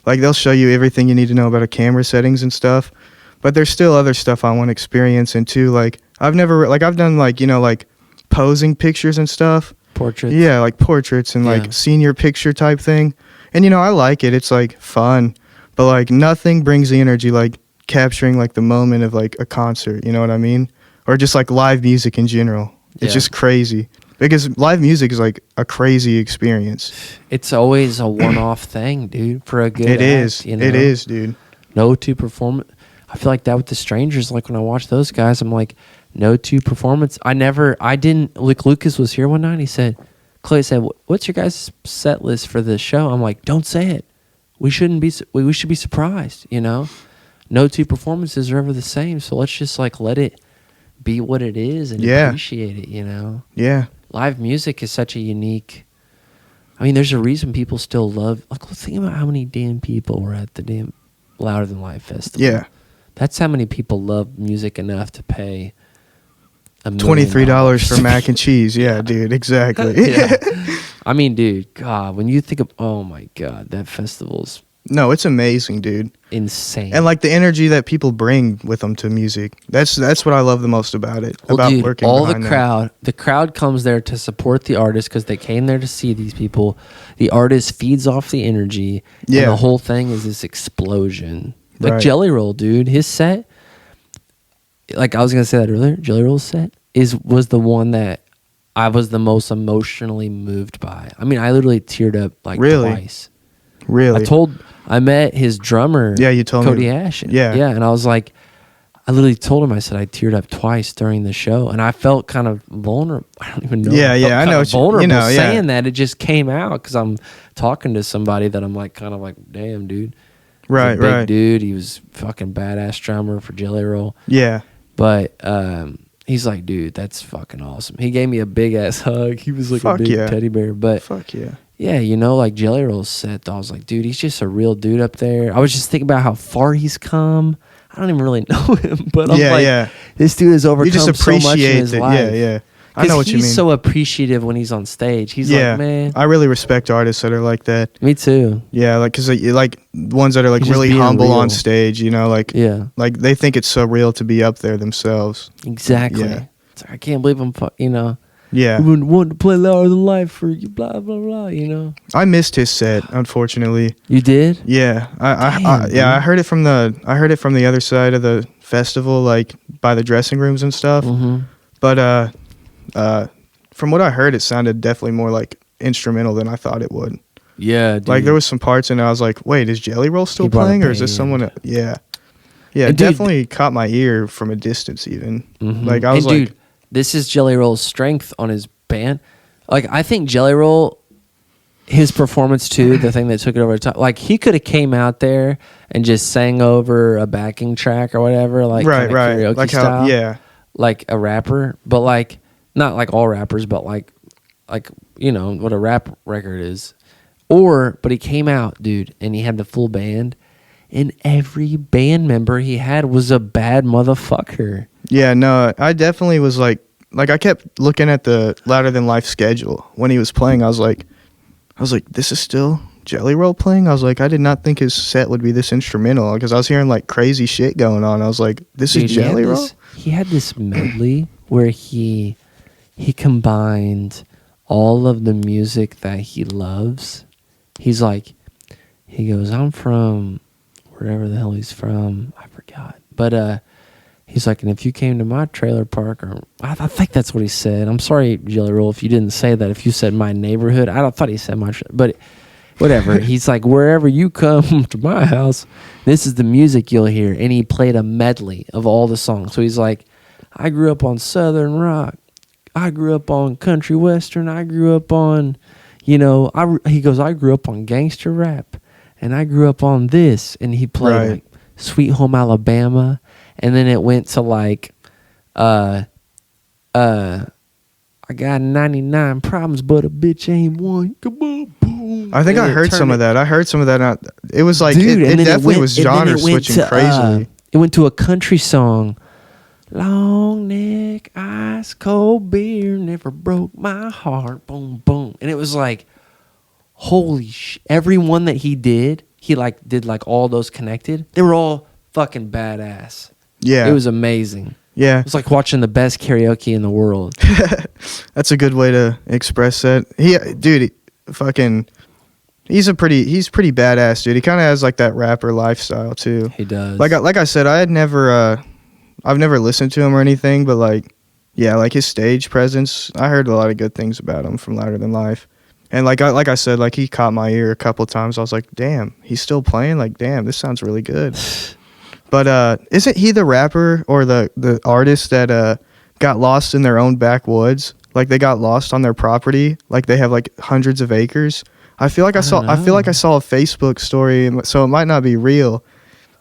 Like they'll show you everything you need to know about a camera settings and stuff. But there's still other stuff I want to experience into. Like I've done like posing pictures and stuff. Portraits. Yeah, like portraits and like senior picture type thing. And I like it. It's like fun. But like nothing brings the energy like capturing like the moment of like a concert, you know what I mean? Or just like live music in general. It's just crazy. Because live music is like a crazy experience. It's always a one-off thing, dude, for a good It act, is. It is, dude. No two performance. I feel like that with the Strangers. Like when I watch those guys, I'm like, no two performance. I didn't, like Lucas was here one night. He said, Clay said, "What's your guys' set list for this show?" I'm like, "Don't say it. We should be surprised, No two performances are ever the same. So let's just like let it be what it is and appreciate it, Yeah. Live music is such a unique I mean, there's a reason people still love. Like, think about how many damn people were at the damn Louder Than Life festival. Yeah. That's how many people love music enough to pay $23 for mac and cheese. Yeah, dude, exactly. Yeah. I mean, dude, God, when you think of, oh my God, that festival's No, it's amazing, dude. insane. And like the energy that people bring with them to music. That's what I love the most about it. Well, about dude, working all behind the crowd comes there to support the artist because they came there to see these people. The artist feeds off the energy. Yeah. And the whole thing is this explosion. Like Right. Jelly Roll, dude, his set, like I was going to say that earlier, Jelly Roll's set was the one that I was the most emotionally moved by. I mean, I literally teared up like Really? twice. Really? I met his drummer. Yeah, you told me. Cody Ash. Yeah. Yeah. And I was like, I literally told him, I said, I teared up twice during the show. And I felt kind of vulnerable. I don't even know. Yeah, I felt I kind know of what you- vulnerable you know, yeah. saying that. It just came out because I'm talking to somebody that I'm like, kind of like, damn, dude. He's a Right, big right. dude. He was fucking badass drummer for Jelly Roll. Yeah. But he's like, dude, that's fucking awesome. He gave me a big ass hug. He was like Fuck a big yeah. teddy bear. But Fuck yeah. yeah, you know, like Jelly Roll's set, I was like, dude, he's just a real dude up there. I was just thinking about how far he's come. I don't even really know him, but I'm Yeah, like, yeah. this dude has overcome You just so much in appreciate his it. life. Yeah, yeah. I know what you mean. He's so appreciative when he's on stage. He's yeah. like, man, I really respect artists that are like that. me too. Yeah, like because like ones that are like He's just really being humble on real. stage, you know, like Yeah, they think it's so real to be up there themselves. exactly. Yeah. It's like, I can't believe I'm, Yeah, I wouldn't want to play Louder Than Life for you, blah, blah, blah, you know. I missed his set, unfortunately. You did? Yeah, Damn, I dude. heard it from the other side of the festival, like by the dressing rooms and stuff. Mm-hmm. But from what I heard, it sounded definitely more like instrumental than I thought it would. Yeah, dude. Like there was some parts, and I was like, "Wait, is Jelly Roll still He brought a playing, or is this band. someone?" Yeah, yeah, And it dude- definitely caught my ear from a distance, even. Mhm. Like I was and like, dude, this is Jelly Roll's strength on his band. Like I think Jelly Roll, his performance too, the thing that took it over the top. Like he could have came out there and just sang over a backing track or whatever, like right, kinda right, karaoke like style, how, yeah, like a rapper, but like not like all rappers, but like you know what a rap record is. But he came out, dude, and he had the full band, and every band member he had was a bad motherfucker. yeah. No, I definitely was like I kept looking at the Louder Than Life schedule when he was playing. I was like, this is still Jelly Roll playing. I was like, I did not think his set would be this instrumental because I was hearing like crazy shit going on. I was like, this Dude, is Jelly Roll. He had this medley where he combined all of the music that he loves. He's like, he goes, I'm from wherever the hell he's from. I forgot. But he's like, and if you came to my trailer park, or I think that's what he said. I'm sorry, Jelly Roll, if you didn't say that. If you said my neighborhood, I thought he said my, but whatever. He's like, wherever you come to my house, this is the music you'll hear. And he played a medley of all the songs. So he's like, I grew up on Southern rock. I grew up on country western. I grew up on, he goes, I grew up on gangster rap. And I grew up on this. And he played Right. like Sweet Home Alabama. And then it went to like, I got 99 problems, but a bitch ain't one. Kaboom, boom. I think And I it heard some turned of that. I heard some of that. It was like Dude, it and then definitely went- was and then genre it went switching to, crazily. it went to a country song. Long neck, ice cold beer, never broke my heart. Boom, boom. And it was like, holy sh! Everyone that he did did like all those connected. They were all fucking badass. Yeah, It was amazing. yeah. It was like watching the best karaoke in the world. That's a good way to express that. He's pretty badass, dude. He kind of has like that rapper lifestyle too. He does. Like I said, I've never listened to him or anything, but like his stage presence, I heard a lot of good things about him from Louder Than Life. And like I said, like he caught my ear a couple of times. I was like, damn, he's still playing. Like, damn, this sounds really good. But isn't he the rapper or the artist that got lost in their own backwoods? Like they got lost on their property. Like they have like hundreds of acres. I feel like I saw a Facebook story, so it might not be real.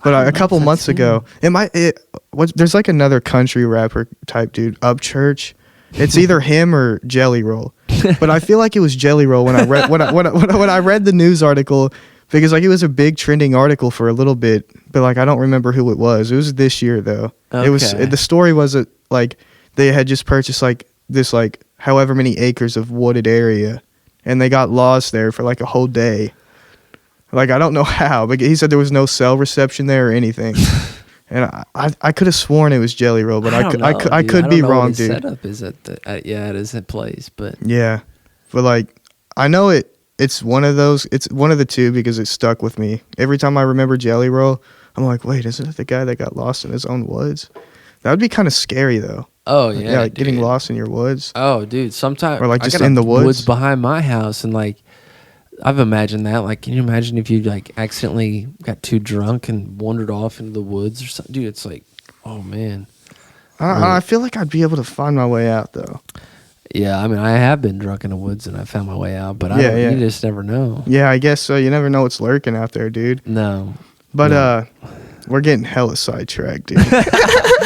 But a couple months ago, there's like another country rapper type dude, Upchurch. It's either him or Jelly Roll. but I feel like it was Jelly Roll when I read when I read the news article, because like it was a big trending article for a little bit, but like I don't remember who it was. It was this year though. Okay. It was the story was that like they had just purchased like this like however many acres of wooded area, and they got lost there for like a whole day. Like I don't know how, but he said there was no cell reception there or anything. And I could have sworn it was Jelly Roll, but I could be wrong, dude. Setup is at the yeah, it is at place, but yeah, but like I know it's one of those. It's one of the two because it stuck with me. Every time I remember Jelly Roll, I'm like, wait, isn't it the guy that got lost in his own woods? That would be kind of scary though. Oh yeah, like getting lost in your woods. Oh, dude, sometimes or like just in the woods behind my house, and like I've imagined that. Like, can you imagine if you like accidentally got too drunk and wandered off into the woods or something? Dude, it's like, oh man. I feel like I'd be able to find my way out though. Yeah, I mean, I have been drunk in the woods and I found my way out, but you just never know. Yeah, I guess so. You never know what's lurking out there, dude. No. But we're getting hella sidetracked, dude.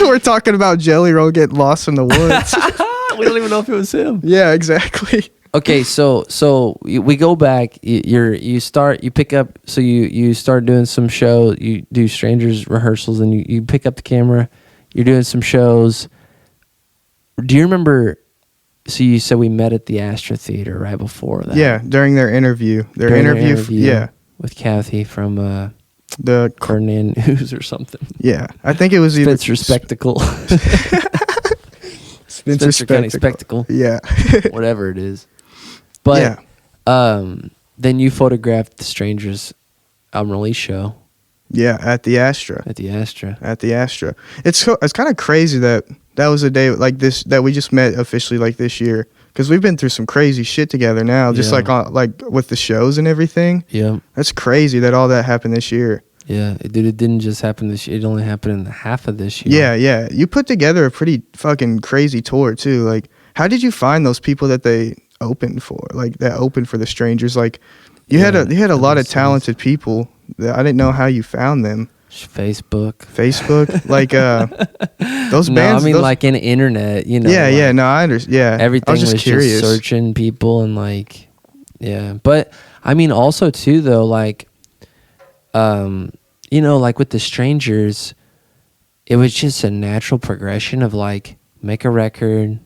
We're talking about Jelly Roll getting lost in the woods. We don't even know if it was him. Yeah, exactly. Okay, so we go back. You start doing some show. You do strangers rehearsals, and you pick up the camera. You're doing some shows. Do you remember? So you said we met at the Astra Theater right before that. Yeah, during their interview. Their interview. With Kathy from the Ferdinand News or something. Yeah, I think it was Spencer Spectacle. Spencer County Spectacle. Yeah, whatever it is. But then you photographed the Strangers album release show. Yeah, at the Astra. It's kind of crazy that was a day like this that we just met officially like this year, because we've been through some crazy shit together now, just like with the shows and everything. Yeah, that's crazy that all that happened this year. Yeah, it didn't just happen this year. It only happened in the half of this year. Yeah. You put together a pretty fucking crazy tour too. Like, how did you find those people that they opened for? Like that opened for the Strangers. Like, you had a lot of talented people. That I didn't know how you found them. Facebook, like those bands. I mean, like in the internet, you know. Yeah. No, I understand. Yeah, everything was curious. Just searching people and like, yeah. But I mean, also too though, like. You know, like with the Strangers, it was just a natural progression of like make a record.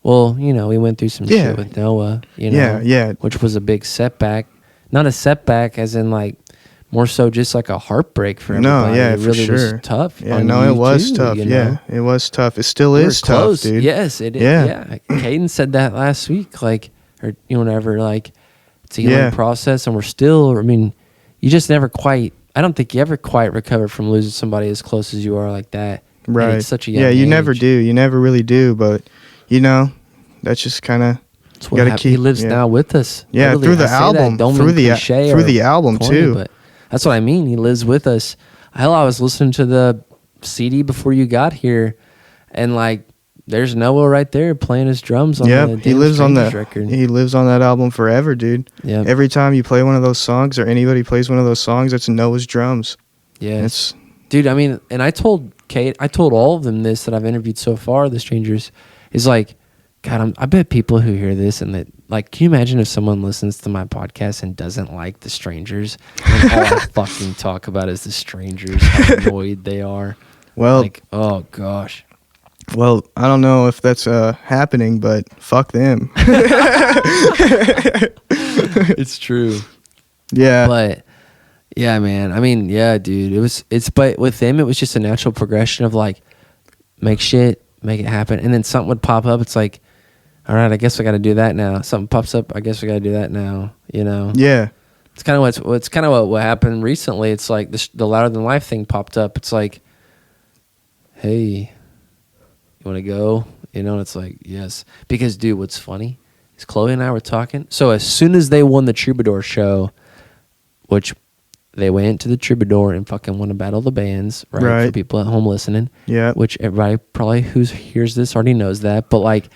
Well, you know, we went through some shit with Noah, you know, which was a big setback. Not a setback as in like more so just like a heartbreak for everybody. No, yeah, it really for sure. was tough. Yeah, no, it was tough. Yeah, it was tough. It still is tough, dude. Yes, it is. Yeah. Caden said that last week, like, or you know, whatever, like it's a healing process, and we're still. I mean, you just never quite. I don't think you ever quite recover from losing somebody as close as you are like that. Right. And it's such a young you age. never do. You never really do. But, you know, that's just kind of... He lives now with us. Yeah, Literally, through the album. Through the album, corny, too. But that's what I mean. He lives with us. Hell, I was listening to the CD before you got here, and, like, there's Noah right there playing his drums on the he lives on the record. He lives on that album forever, dude. Yeah. Every time you play one of those songs or anybody plays one of those songs, it's Noah's drums. Yeah. Dude, I mean, and I told Kate, I told all of them this that I've interviewed so far, the Strangers, is like, God, I bet people who hear this and that, like, can you imagine if someone listens to my podcast and doesn't like the Strangers and all I fucking talk about is the Strangers, how annoyed they are. Well, like, oh gosh. Well, I don't know if that's happening, but fuck them. It's true. Yeah. But yeah, man. I mean, yeah, dude. But with them, it was just a natural progression of like, make shit, make it happen, and then something would pop up. It's like, all right, I guess we got to do that now. Something pops up, I guess we got to do that now. You know? Yeah. It's kind of what happened recently. It's like the Louder Than Life thing popped up. It's like, hey. You want to go? You know, it's like, yes. Because, dude, what's funny is Chloe and I were talking. So as soon as they won the Troubadour show, which they went to the Troubadour and fucking won a Battle of the Bands, right? For people at home listening. Yeah. Which everybody probably who hears this already knows that. But like,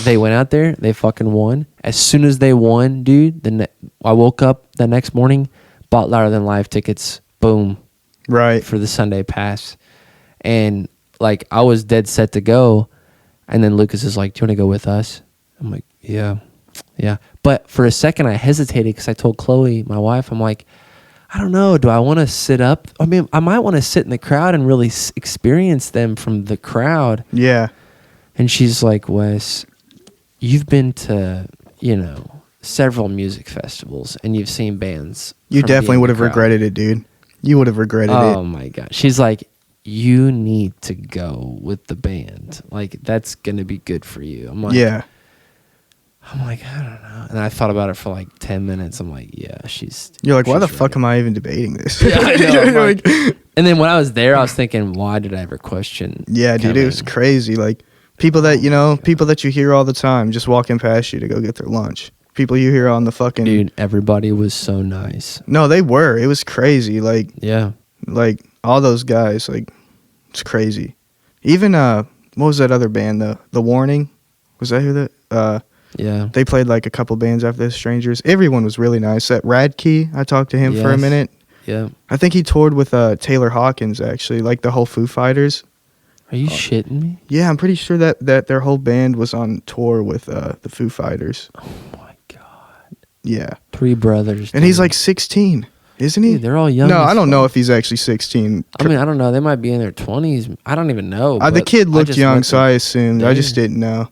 they went out there, they fucking won. As soon as they won, dude, I woke up the next morning, bought Louder Than Life tickets, boom. Right. For the Sunday pass. And like, I was dead set to go, and then Lucas is like, do you want to go with us? I'm like, yeah. Yeah. But for a second, I hesitated because I told Chloe, my wife, I'm like, I don't know. Do I want to sit up? I mean, I might want to sit in the crowd and really experience them from the crowd. Yeah. And she's like, Wes, you've been to, several music festivals and you've seen bands. You definitely would have crowd. regretted it, dude. You would have regretted it. Oh my God. She's like, you need to go with the band. Like, that's going to be good for you. I'm like, yeah. I don't know. And I thought about it for like 10 minutes. I'm like, yeah, she's. You're like, why the right. fuck am I even debating this? Yeah, I know. I'm like, and then when I was there, I was thinking, why did I ever question? Yeah, dude, Kevin? it was crazy. Like, people that, people that you hear all the time just walking past you to go get their lunch. People you hear on the fucking... Dude, everybody was so nice. No, they were. It was crazy. Like, Yeah. Like, all those guys, like, it's crazy. Even, what was that other band, The Warning? Was that who that... Yeah. They played, like, a couple bands after the Strangers. Everyone was really nice. That Radkey, I talked to him for a Yes. minute. Yeah. I think he toured with Taylor Hawkins, actually, like the whole Foo Fighters. Are you shitting me? Yeah, I'm pretty sure that their whole band was on tour with the Foo Fighters. Oh my God. Yeah. 3 brothers. And he's dude. like 16, isn't he? Dude, they're all young. No, as I don't fuck. know if he's actually 16. I mean, I don't know. They might be in their 20s. I don't even know. The but kid I looked just young, went so to- I assumed. I just Dude. didn't know.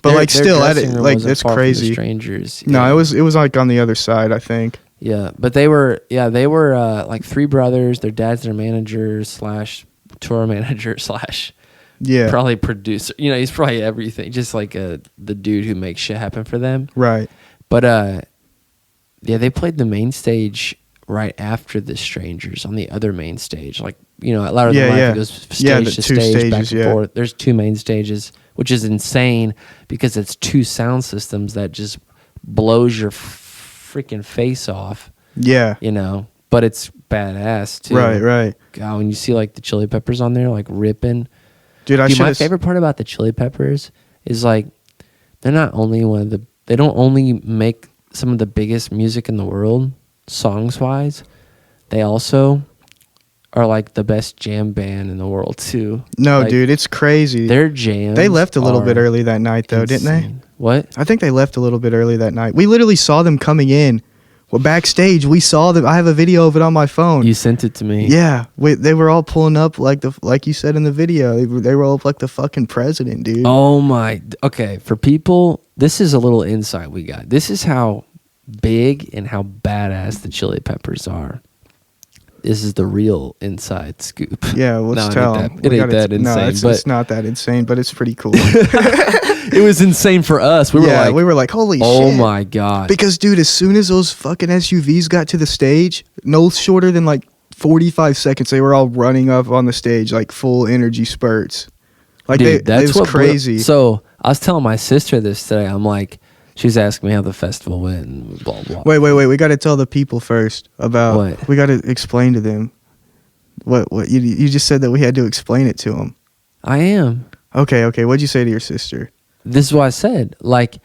But Their- like, their still, at dressing it, room like, wasn't that's far from the crazy. Strangers. No, Yeah. it was like on the other side, I think. Yeah, but they were like 3 brothers. Their dad's their manager / tour manager / Yeah. probably producer. He's probably everything. Just like the dude who makes shit happen for them. Right. But yeah, they played the main stage right after the Strangers on the other main stage. Like, at Louder Yeah, Than Life, yeah. it goes stage Yeah, to the stage, 2 back stages, and yeah. forth. There's 2 main stages, which is insane because it's 2 sound systems that just blows your freaking face off. Yeah. But it's badass too. Right. God, when you see like the Chili Peppers on there, like ripping. Dude, My should favorite part about the Chili Peppers is like they're not only they don't only make some of the biggest music in the world, songs wise, they also are like the best jam band in the world too. No, Like, dude, it's crazy. their jams. They left a little bit are early that night, though, didn't they? insane. What? I think they left a little bit early that night. We literally saw them coming in. Well, backstage, we saw them. I have a video of it on my phone. You sent it to me. Yeah, they were all pulling up like you said in the video. They were all up like the fucking president, dude. Oh my. Okay, for people, this is a little insight we got. This is how big and how badass the Chili Peppers are. This is the real inside scoop. Yeah, let's No, tell it them. ain't that insane. No, but it's not that insane, but it's pretty cool. it was insane for us. We were like, holy shit. oh my God. Because, dude, as soon as those fucking SUVs got to the stage, no shorter than like 45 seconds, they were all running up on the stage like full energy spurts. Like, Dude, it was crazy. So I was telling my sister this today. I'm like, she was asking me how the festival went and blah, blah. Wait. We got to tell the people first about What? We got to explain to them. What you just said that we had to explain it to them. I am. Okay. What'd you say to your sister? This is what I said. Like,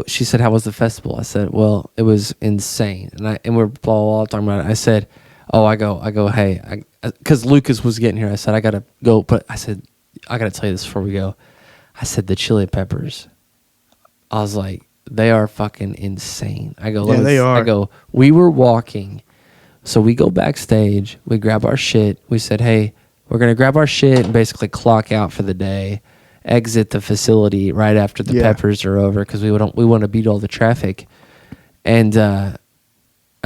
she said, how was the festival? I said, well, it was insane. And we're blah, blah, blah, talking about it. I said, hey, because Lucas was getting here. I said, I got to go. But I said, I got to tell you this before we go. I said, the Chili Peppers. I was like, they are fucking insane. I go, Yeah, they are. I go, we were walking. So we go backstage. We grab our shit. We said, hey, we're going to grab our shit and basically clock out for the day. Exit the facility right after the Peppers are over because we want to beat all the traffic. And I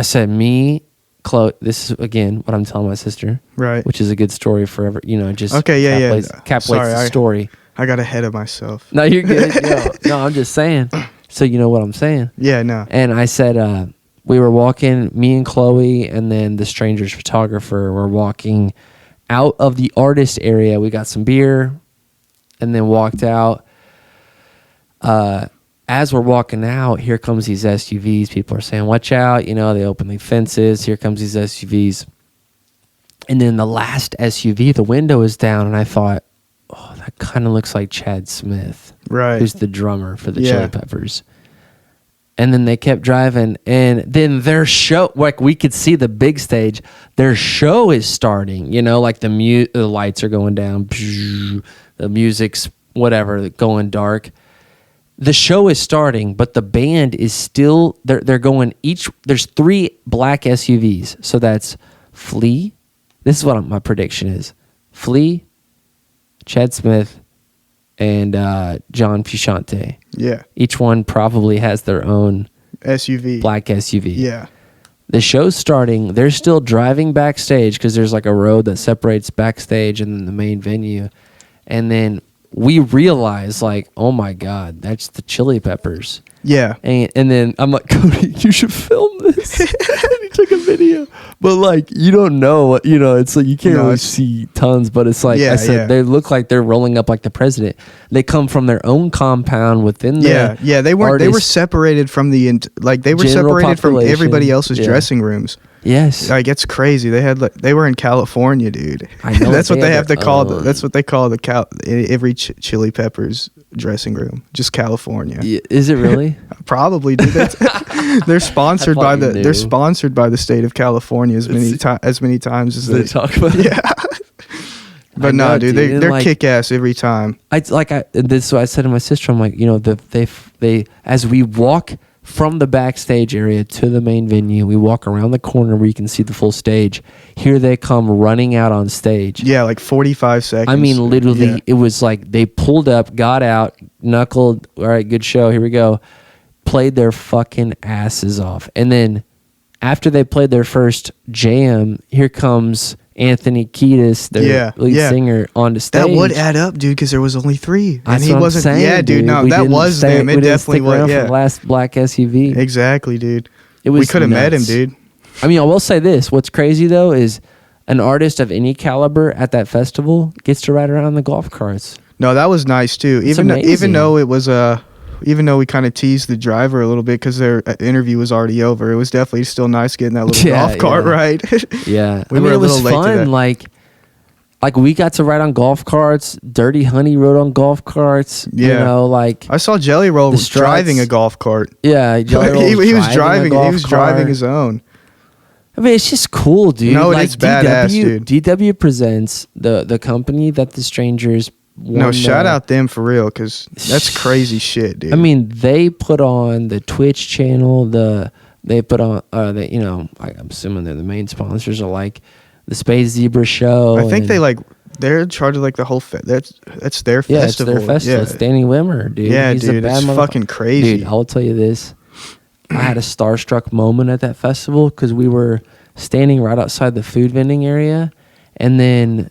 said, me, Chloe, this is again what I'm telling my sister, Right. Which is a good story forever. Just Okay, yeah. Encapsulates Sorry, the story. I got ahead of myself. No, you're good. No, I'm just saying. So you know what I'm saying. Yeah, no. And I said, we were walking, me and Chloe, and then the Stranger's photographer were walking out of the artist area. We got some beer and then walked out. As we're walking out, here comes these SUVs. People are saying, watch out. They open the fences. Here comes these SUVs. And then the last SUV, the window is down. And I thought, oh, that kind of looks like Chad Smith. Right. Who's the drummer for the Yeah. Chili Peppers. And then they kept driving, and then their show, like we could see the big stage, their show is starting, like the lights are going down, the music's whatever, going dark. the show is starting, but the band is still they're going each. There's 3 black SUVs, so that's Flea. This is what my prediction is: Flea, Chad Smith, and John Frusciante. Yeah. Each one probably has their own SUV. black SUV. Yeah. The show's starting. They're still driving backstage because there's like a road that separates backstage and then the main venue. And then we realize, like, oh my God, that's the Chili Peppers. Yeah. And then I'm like, Kody, you should film this. And he took a video. But like, you don't know what, it's like you can't really see tons, but it's like I said, they look like they're rolling up like the president. They come from their own compound within the they were separated from they were separated from everybody else's dressing rooms. Yes. Like, it's crazy. They were in California, dude. I know. That's what they have to call that's what they call every Chili Peppers dressing room. Just California. Yeah, is it really? Probably, dude. They're sponsored by the state of California as many times as they talk about. Yeah. But no, dude, they're kick ass every time. This is what I said to my sister. I'm like, they as we walk from the backstage area to the main venue, we walk around the corner where you can see the full stage. Here they come running out on stage. Yeah, like 45 seconds. I mean, literally, It was like they pulled up, got out, knuckled. All right, good show. Here we go. Played their fucking asses off. And then after they played their first jam, here comes Anthony Kiedis, their lead singer, on the stage. That would add up, dude, because there was only 3, and That's he what wasn't. I'm saying, yeah, dude. No, that was them. It definitely was. Yeah, the last black SUV. Exactly, dude. We could have met him, dude. I mean, I will say this: what's crazy though is an artist of any caliber at that festival gets to ride around in the golf carts. No, that was nice too. Even though it was even though we kind of teased the driver a little bit because their interview was already over, it was definitely still nice getting that little golf cart ride. Yeah, we were it a little was late to fun. that. Like we got to ride on golf carts. Dirty Honey rode on golf carts. Yeah, I saw Jelly Roll driving a golf cart. Yeah, Jelly Roll he was driving. He was driving his own. I mean, it's just cool, dude. No, it's badass, dude. DW presents the company that the Strangers. Shout out them for real, because that's crazy shit, dude. I mean, they put on the Twitch channel. They put on I'm assuming they're the main sponsors are like the Space Zebra show. I think they're in charge of like the whole that's their festival. Yeah, it's their festival. It's Danny Wimmer, dude. Yeah, He's dude, it's fucking crazy. Dude, I'll tell you this. I had a starstruck moment at that festival because we were standing right outside the food vending area, and then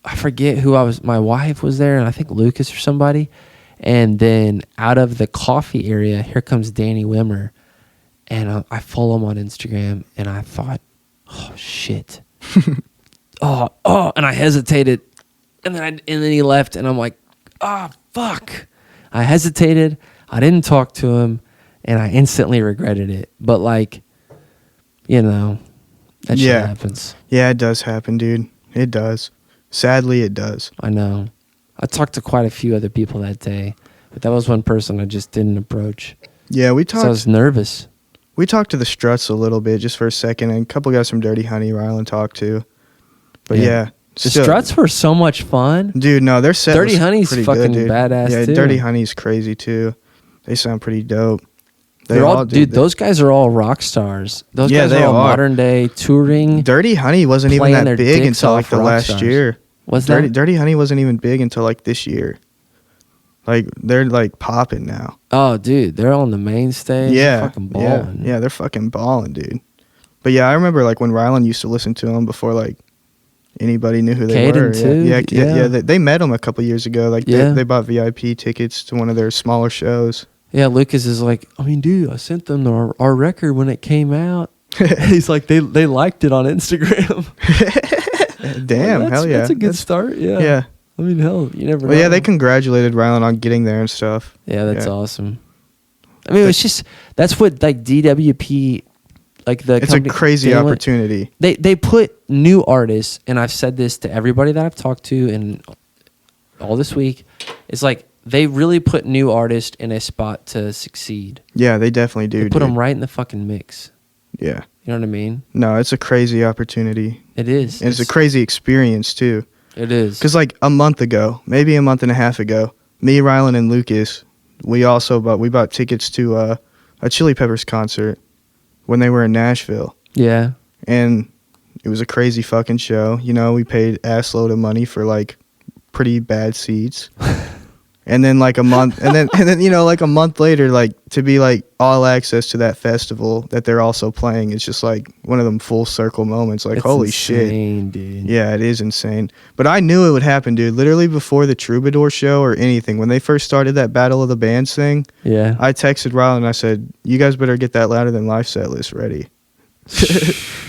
I forget who I was. My wife was there, and I think Lucas or somebody. And then out of the coffee area, here comes Danny Wimmer. And I follow him on Instagram, and I thought, oh, shit. And I hesitated. And then he left, and I'm like, fuck. I hesitated. I didn't talk to him, and I instantly regretted it. But, that shit happens. Yeah, it does happen, dude. It does. Sadly, it does. I know. I talked to quite a few other people that day, but that was one person I just didn't approach. Yeah, we talked. So I was nervous. We talked to the Struts a little bit just for a second, and a couple guys from Dirty Honey Rylan talked to. But the Struts were so much fun. Dude, no, their set Dirty was Honey's pretty fucking good, dude. badass too. Dirty Honey's crazy too. They sound pretty dope. Those guys are all rock stars. Those guys are all modern day touring. Dirty Honey wasn't even that big until like the last year. Dirty Honey wasn't even big until like this year. Like they're like popping now. Oh, dude, they're on the main stage. Yeah, they're fucking balling. Yeah, they're fucking balling, dude. But yeah, I remember like when Rylan used to listen to them before like anybody knew who they were. Too. Yeah. They met them a couple years ago. Like they bought VIP tickets to one of their smaller shows. Yeah, Lucas is like, I mean, dude, I sent them our record when it came out. He's like, they liked it on Instagram. Damn, hell yeah. That's a good start. Yeah. Yeah. I mean, hell, you never know. Well, yeah, they congratulated Rylan on getting there and stuff. Yeah, that's awesome. I mean, it's just, that's what, like, DWP, like, the It's company, a crazy opportunity. They put new artists, and I've said this to everybody that I've talked to and all this week, it's like, they really put new artists in a spot to succeed. Yeah, they definitely do. They put them right in the fucking mix. Yeah. You know what I mean? No, it's a crazy opportunity. It is. And it's a crazy experience, too. It is. Because, like, a month ago, maybe a month and a half ago, me, Rylan, and Lucas, we bought tickets to a Chili Peppers concert when they were in Nashville. Yeah. And it was a crazy fucking show. You know, we paid ass load of money for like pretty bad seats. And then like a month and then you know, like a month later, like to be like all access to that festival that they're also playing, it's just like one of them full circle moments. Like, It's holy insane, shit. dude. Yeah, it is insane. But I knew it would happen, dude. Literally before the Troubadour show or anything, when they first started that Battle of the Bands thing, Yeah. I texted Rylan and I said, you guys better get that Louder Than Life set list ready.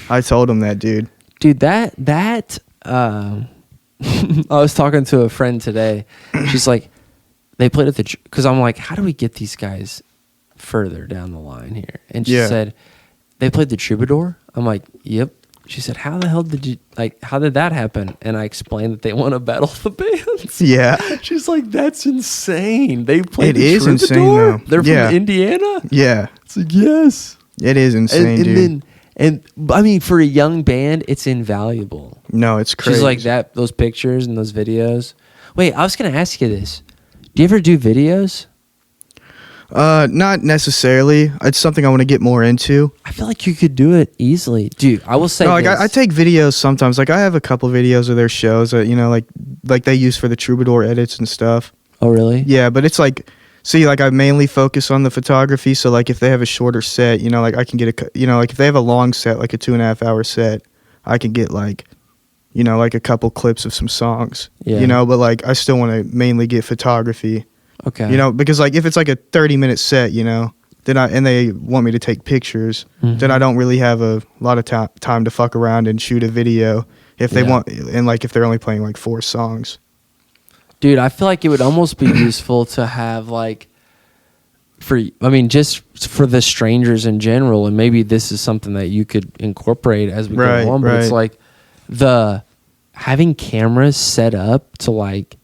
I told him that, dude. Dude, that I was talking to a friend today. She's like, they played at the, because I'm like, how do we get these guys further down the line here? And she said, they played the Troubadour. I'm like, yep. She said, how the hell how did that happen? And I explained that they won a Battle of the Bands. Yeah. She's like, that's insane. They played the is Troubadour? insane, though. They're Yeah. from Indiana? Yeah. It's like, yes. It is insane, dude. And I mean, for a young band, it's invaluable. No, it's crazy. She's like that, those pictures and those videos. Wait, I was going to ask you this. Do you ever do videos? Not necessarily. It's something I want to get more into. I feel like you could do it easily. Dude, I will say No, like this. I take videos sometimes. Like I have a couple videos of their shows that, you know, like they use for the Troubadour edits and stuff. Oh, really? Yeah, but it's like, see, like I mainly focus on the photography. So like if they have a shorter set, you know, like I can get like if they have a long set, like a 2.5 hour set, I can get like, you know, like a couple clips of some songs, Yeah. you know, but like I still want to mainly get photography, Okay. you know, because like if it's like a 30-minute set, you know, then and they want me to take pictures, then I don't really have a lot of time to fuck around and shoot a video if they want, and like if they're only playing like 4 songs. Dude, I feel like it would almost be useful to have like, just for the strangers in general, and maybe this is something that you could incorporate as we go on, but it's like having cameras set up to like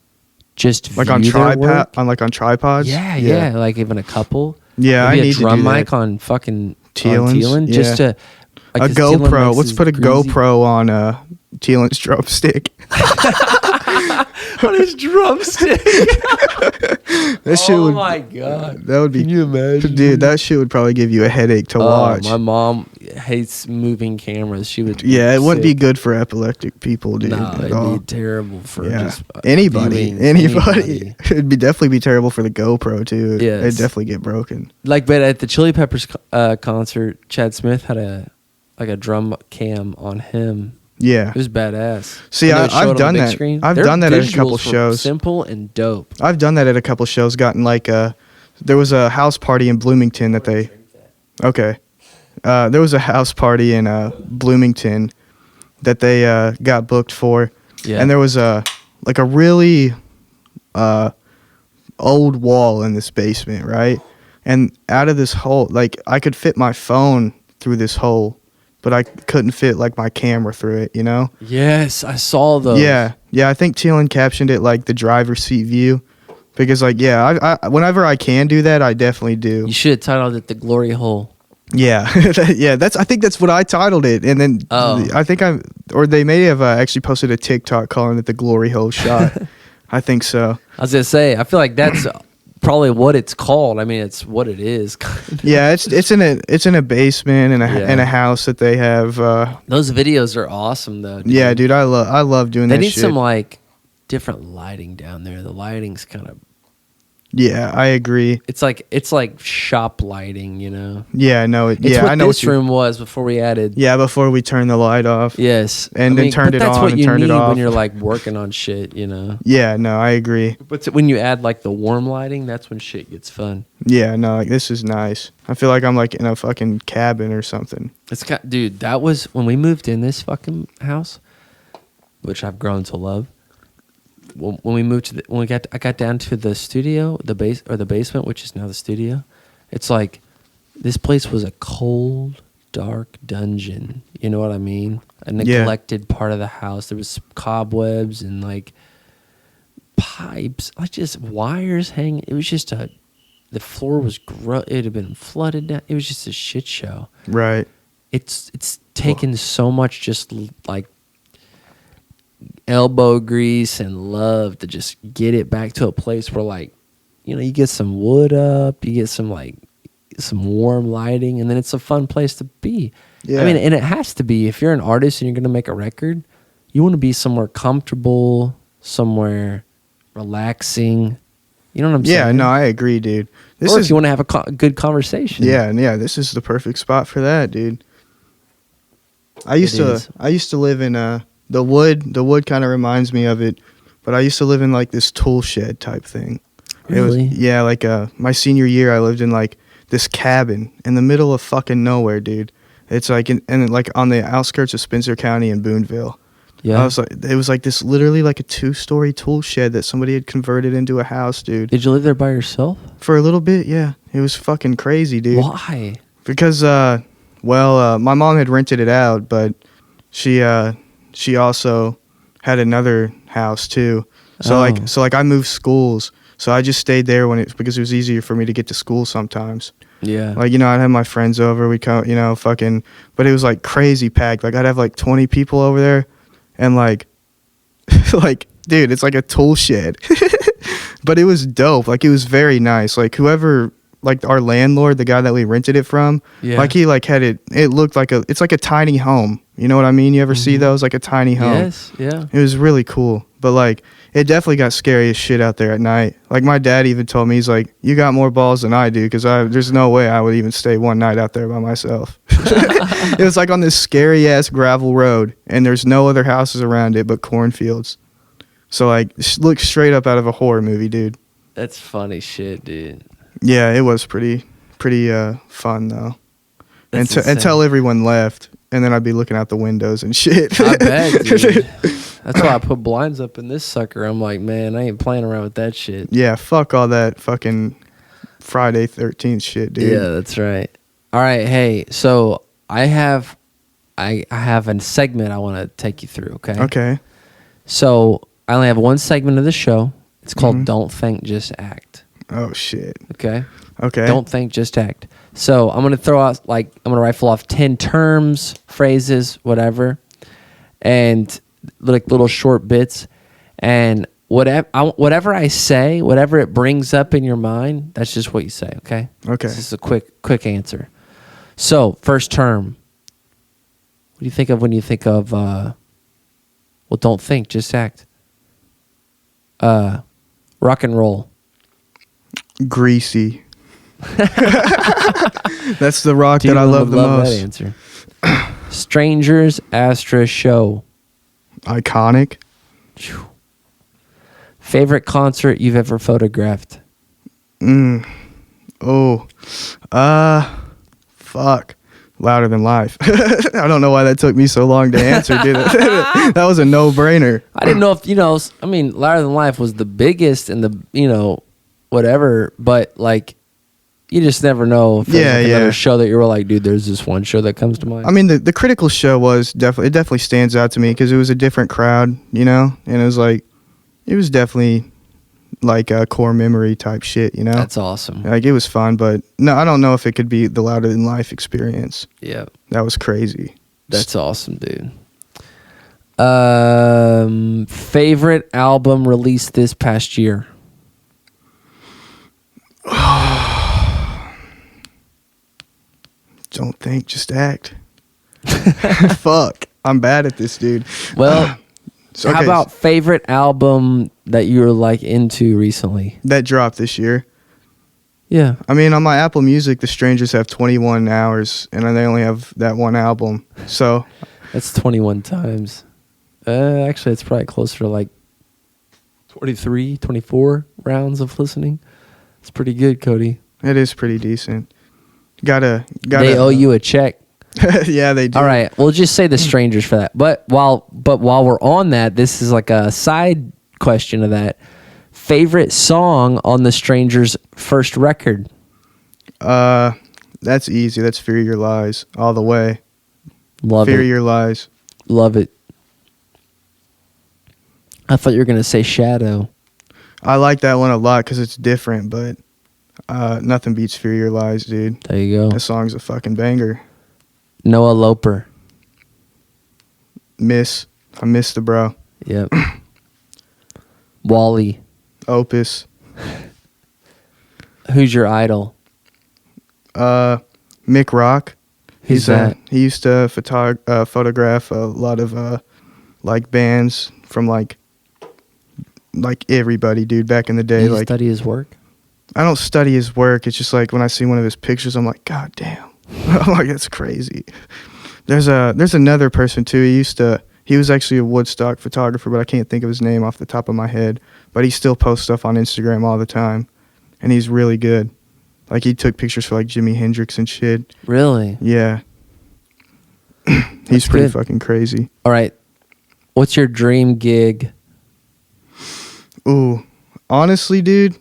just like view on their work. on tripods. Yeah, like even a couple. Yeah, maybe I need a drum to do mic that. on fucking Teelan's, Teelan, just to like, a 'cause Teelan GoPro. makes Let's his put a greasy- GoPro on Teelan's drumstick. on his drumstick. That shit would. My god, That would be. Can you imagine, dude? That shit would probably give you a headache to watch. My mom hates moving cameras. She would. Yeah, it wouldn't be sick. good for epileptic people, dude. No, at it'd all. be terrible for Yeah. just Anybody. viewing It'd be definitely be terrible for the GoPro too. Yes. It'd definitely get broken. Like, but at the Chili Peppers concert, Chad Smith had a drum cam on him. Yeah. It was badass. See, And they would show it I've on the done big that. screen. I've Their done that at a couple visuals were shows. Simple and dope. I've done that at a couple shows. Gotten like there was a house party in Bloomington that they. Okay. There was a house party in Bloomington that they got booked for. Yeah. And there was a really old wall in this basement, right? And out of this hole, like I could fit my phone through this hole, but I couldn't fit like my camera through it, you know? Yes, I saw those. Yeah. I think Teelan captioned it like the driver's seat view, because like I whenever I can do that, I definitely do. You should have titled it "The Glory Hole." Yeah, yeah. I think that's what I titled it, and then I think they may have actually posted a TikTok calling it the glory hole shot. I think so. I was gonna say, I feel like that's probably what it's called. I mean, it's what it is. Yeah, it's in a basement in a house that they have. Those videos are awesome though. Dude. Yeah, dude, I love doing that. They need shit. some like different lighting down there. The lighting's kind of. Yeah, I agree. It's like shop lighting, you know. Yeah, no, It's yeah, what I know this what room was before we added. Yeah, before we turned the light off. Yes, And then turned but it that's on what and you turned it need off. when you're like working on shit, you know. Yeah, no, I agree. But when you add like the warm lighting, that's when shit gets fun. Yeah, no, like this is nice. I feel like I'm like in a fucking cabin or something. Dude, that was when we moved in this fucking house, which I've grown to love. When we moved to I got down to the studio, the basement, which is now the studio. It's like this place was a cold, dark dungeon. You know what I mean? A neglected part of the house. There was cobwebs and like pipes, like just wires hanging. It was just the floor was it had been flooded down. It was just a shit show. Right. It's taken so much just like elbow grease and love to just get it back to a place where like you get some wood up, you get some warm lighting, and then it's a fun place to be. Yeah. I mean, and it has to be. If you're an artist and you're going to make a record, you want to be somewhere comfortable, somewhere relaxing. You know what I'm saying? Yeah, no, I agree, dude. Or if you want to have a good conversation. Yeah, this is the perfect spot for that, dude. I used to live in the wood. The wood kind of reminds me of it, but I used to live in like this tool shed type thing. Really? Yeah, like my senior year, I lived in like this cabin in the middle of fucking nowhere, dude. It's like like on the outskirts of Spencer County in Boonville. Yeah. It was like this, literally like a 2-story tool shed that somebody had converted into a house, dude. Did you live there by yourself? For a little bit, yeah. It was fucking crazy, dude. Why? Because my mom had rented it out, but she also had another house too. So I moved schools. So I just stayed there because it was easier for me to get to school sometimes. Yeah. Like, I'd have my friends over. We'd come, but it was like crazy packed. Like I'd have like 20 people over there, and like, dude, it's like a tool shed. But it was dope. Like it was very nice. Like whoever, like our landlord, the guy that we rented it from, like he like had it. It looked like it's like a tiny home. You know what I mean? You ever see those, like a tiny home? Yes. Yeah. It was really cool. But like, it definitely got scary as shit out there at night. Like my dad even told me, he's like, "You got more balls than I do, because there's no way I would even stay one night out there by myself." It was like on this scary ass gravel road, and there's no other houses around it but cornfields. So like, it looked straight up out of a horror movie, dude. That's funny shit, dude. Yeah, it was pretty fun though. Until everyone left, and then I'd be looking out the windows and shit. I bet, dude. That's why I put blinds up in this sucker. I'm like, man, I ain't playing around with that shit. Yeah, fuck all that fucking Friday 13th shit, dude. Yeah, that's right. All right, hey, so I have a segment I want to take you through, okay? Okay. So I only have one segment of the show. It's called Don't Think, Just Act. Oh, shit. Okay? Okay. Don't think, just act. So I'm going to rifle off 10 terms, phrases, whatever, and like little short bits. And whatever I say, whatever it brings up in your mind, that's just what you say, okay? Okay. This is a quick answer. So, first term. What do you think of when you think of, don't think, just act? Rock and roll. Greasy. That's the rock that I love the most. That answer. Strangers Astra Show. Iconic. Favorite concert you've ever photographed? Fuck. Louder Than Life. I don't know why that took me so long to answer, dude. That was a no-brainer. I didn't know if, Louder Than Life was the biggest and the, whatever, but like, you just never know if there's another show that you're like, dude, there's this one show that comes to mind. I mean, the critical show was definitely stands out to me because it was a different crowd, and it was definitely like a core memory type shit, That's awesome. Like it was fun, but no, I don't know if it could be the Louder Than Life experience. Yeah. That was crazy. That's awesome, dude. Favorite album released this past year? Don't think, just act. Fuck. I'm bad at this, dude. Well, how about favorite album that you're like into recently? That dropped this year. Yeah. I mean, on my Apple Music, The Strangers have 21 hours, and they only have that one album. So that's 21 times. Actually, it's probably closer to like 23, 24 rounds of listening. It's pretty good, Kody. It is pretty decent. Gotta. They owe you a check. Yeah, they do. All right, we'll just say The Strangers for that. But while we're on that, this is like a side question of that. Favorite song on The Strangers' first record? That's easy. That's Fear Your Lies all the way. Love it. Fear Your Lies. Love it. I thought you were gonna say Shadow. I like that one a lot because it's different, but nothing beats Fear Your Lies, dude. There you go. That song's a fucking banger. Noah Loper. I miss the bro. Yep. Wally. Opus. Who's your idol? Mick Rock. Who's that? He used to photograph a lot of like bands from like everybody, dude, back in the day. Do you like study his work? I don't study his work. It's just like when I see one of his pictures, I'm like, God damn. I'm like, that's crazy. There's another person too. He was actually a Woodstock photographer, but I can't think of his name off the top of my head. But he still posts stuff on Instagram all the time, and he's really good. Like he took pictures for like Jimi Hendrix and shit. Really? Yeah. He's That's pretty good. fucking crazy. All right. What's your dream gig? Ooh, honestly, dude,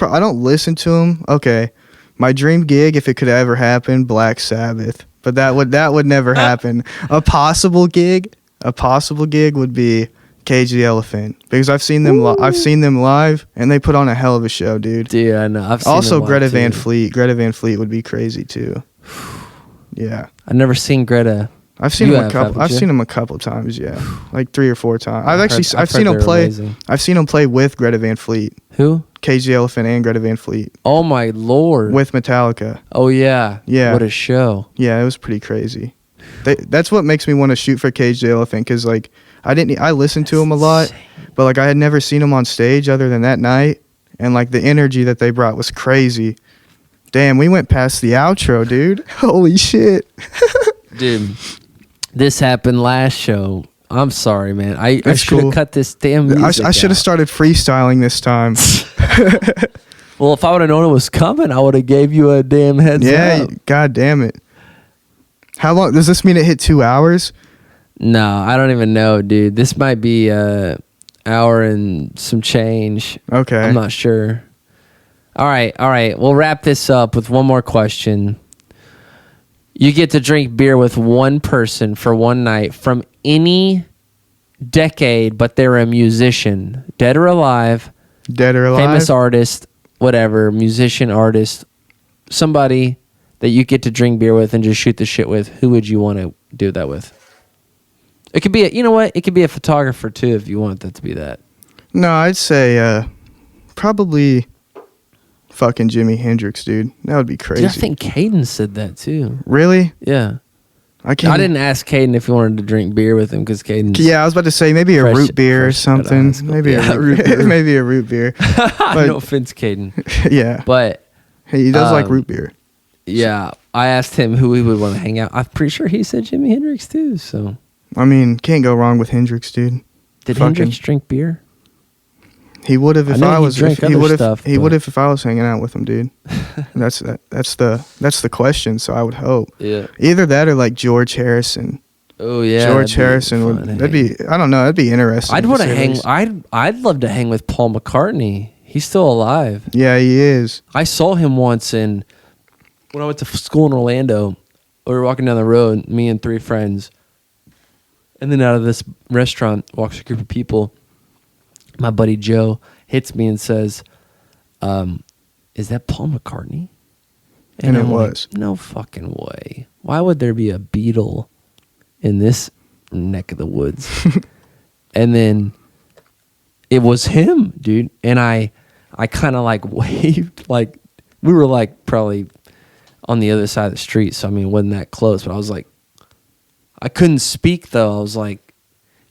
I don't listen to him. Okay, my dream gig, if it could ever happen, Black Sabbath, but that would never happen. A possible gig would be Cage the Elephant, because I've seen them. I've seen them live, and they put on a hell of a show, dude. Dude, I know. I've seen Also, them Greta live, Van too. Fleet. Greta Van Fleet would be crazy too. Yeah. I've never seen Greta. I've seen You him have, a couple. haven't I've you? seen him a couple times. Yeah, like 3 or 4 times. I've heard seen him they're play. amazing. I've seen him play with Greta Van Fleet, Who? Cage the Elephant, and Greta Van Fleet Oh my lord. with Metallica. Oh yeah. Yeah. What a show. Yeah, it was pretty crazy. That's what makes me want to shoot for Cage the Elephant, because like I listened to him a lot, but like I had never seen him on stage other than that night, and like the energy that they brought was crazy. Damn, we went past the outro, dude. Holy shit. Dude, this happened last show. I'm sorry, man. I That's should have cool. cut this damn music I should have out. started freestyling this time. Well, if I would have known it was coming, I would have gave you a damn heads Yeah, up. god damn it. How long does this mean? It hit 2 hours? No, I don't even know, dude. This might be a hour and some change. Okay. I'm not sure. All right. We'll wrap this up with one more question. You get to drink beer with one person for one night from any decade, but they're a musician, dead or alive, Dead or alive? famous artist, whatever, musician, artist, somebody that you get to drink beer with and just shoot the shit with. Who would you want to do that with? It could be it could be a photographer too if you want that to be that. No, I'd say probably fucking Jimi Hendrix, dude. That would be crazy. Dude, I think Caden said that too. Really? Yeah. I can't. I didn't ask Caden if he wanted to drink beer with him because Caden. Yeah, I was about to say maybe a root beer or fresh out of high something. school. Maybe Yeah, a root beer. maybe a root beer. But No offense, Caden. yeah, But hey, he does like root beer. yeah, I asked him who he would want to hang out. I'm pretty sure he said Jimi Hendrix too. So I mean, can't go wrong with Hendrix, dude. did Fucking- Hendrix drink beer? He would have if know I he was. drank If, he other would have. stuff, He but- would have if I was hanging out with him, dude. That's the question. So I would hope Yeah. either that or like George Harrison. Oh yeah, George that'd be Harrison would. fun to That'd hang. be. I don't know. That'd be interesting. I'd want to say the hang. least. I'd love to hang with Paul McCartney. He's still alive. Yeah, he is. I saw him once when I went to school in Orlando. We were walking down the road, me and 3 friends, and then out of this restaurant walks a group of people. My buddy Joe hits me and says, "Is that Paul McCartney?" And it I'm like, was. no fucking way. Why would there be a Beatle in this neck of the woods? And then it was him, dude. And I kind of like waved, like we were like probably on the other side of the street. So I mean, it wasn't that close, but I was like, I couldn't speak though. I was like,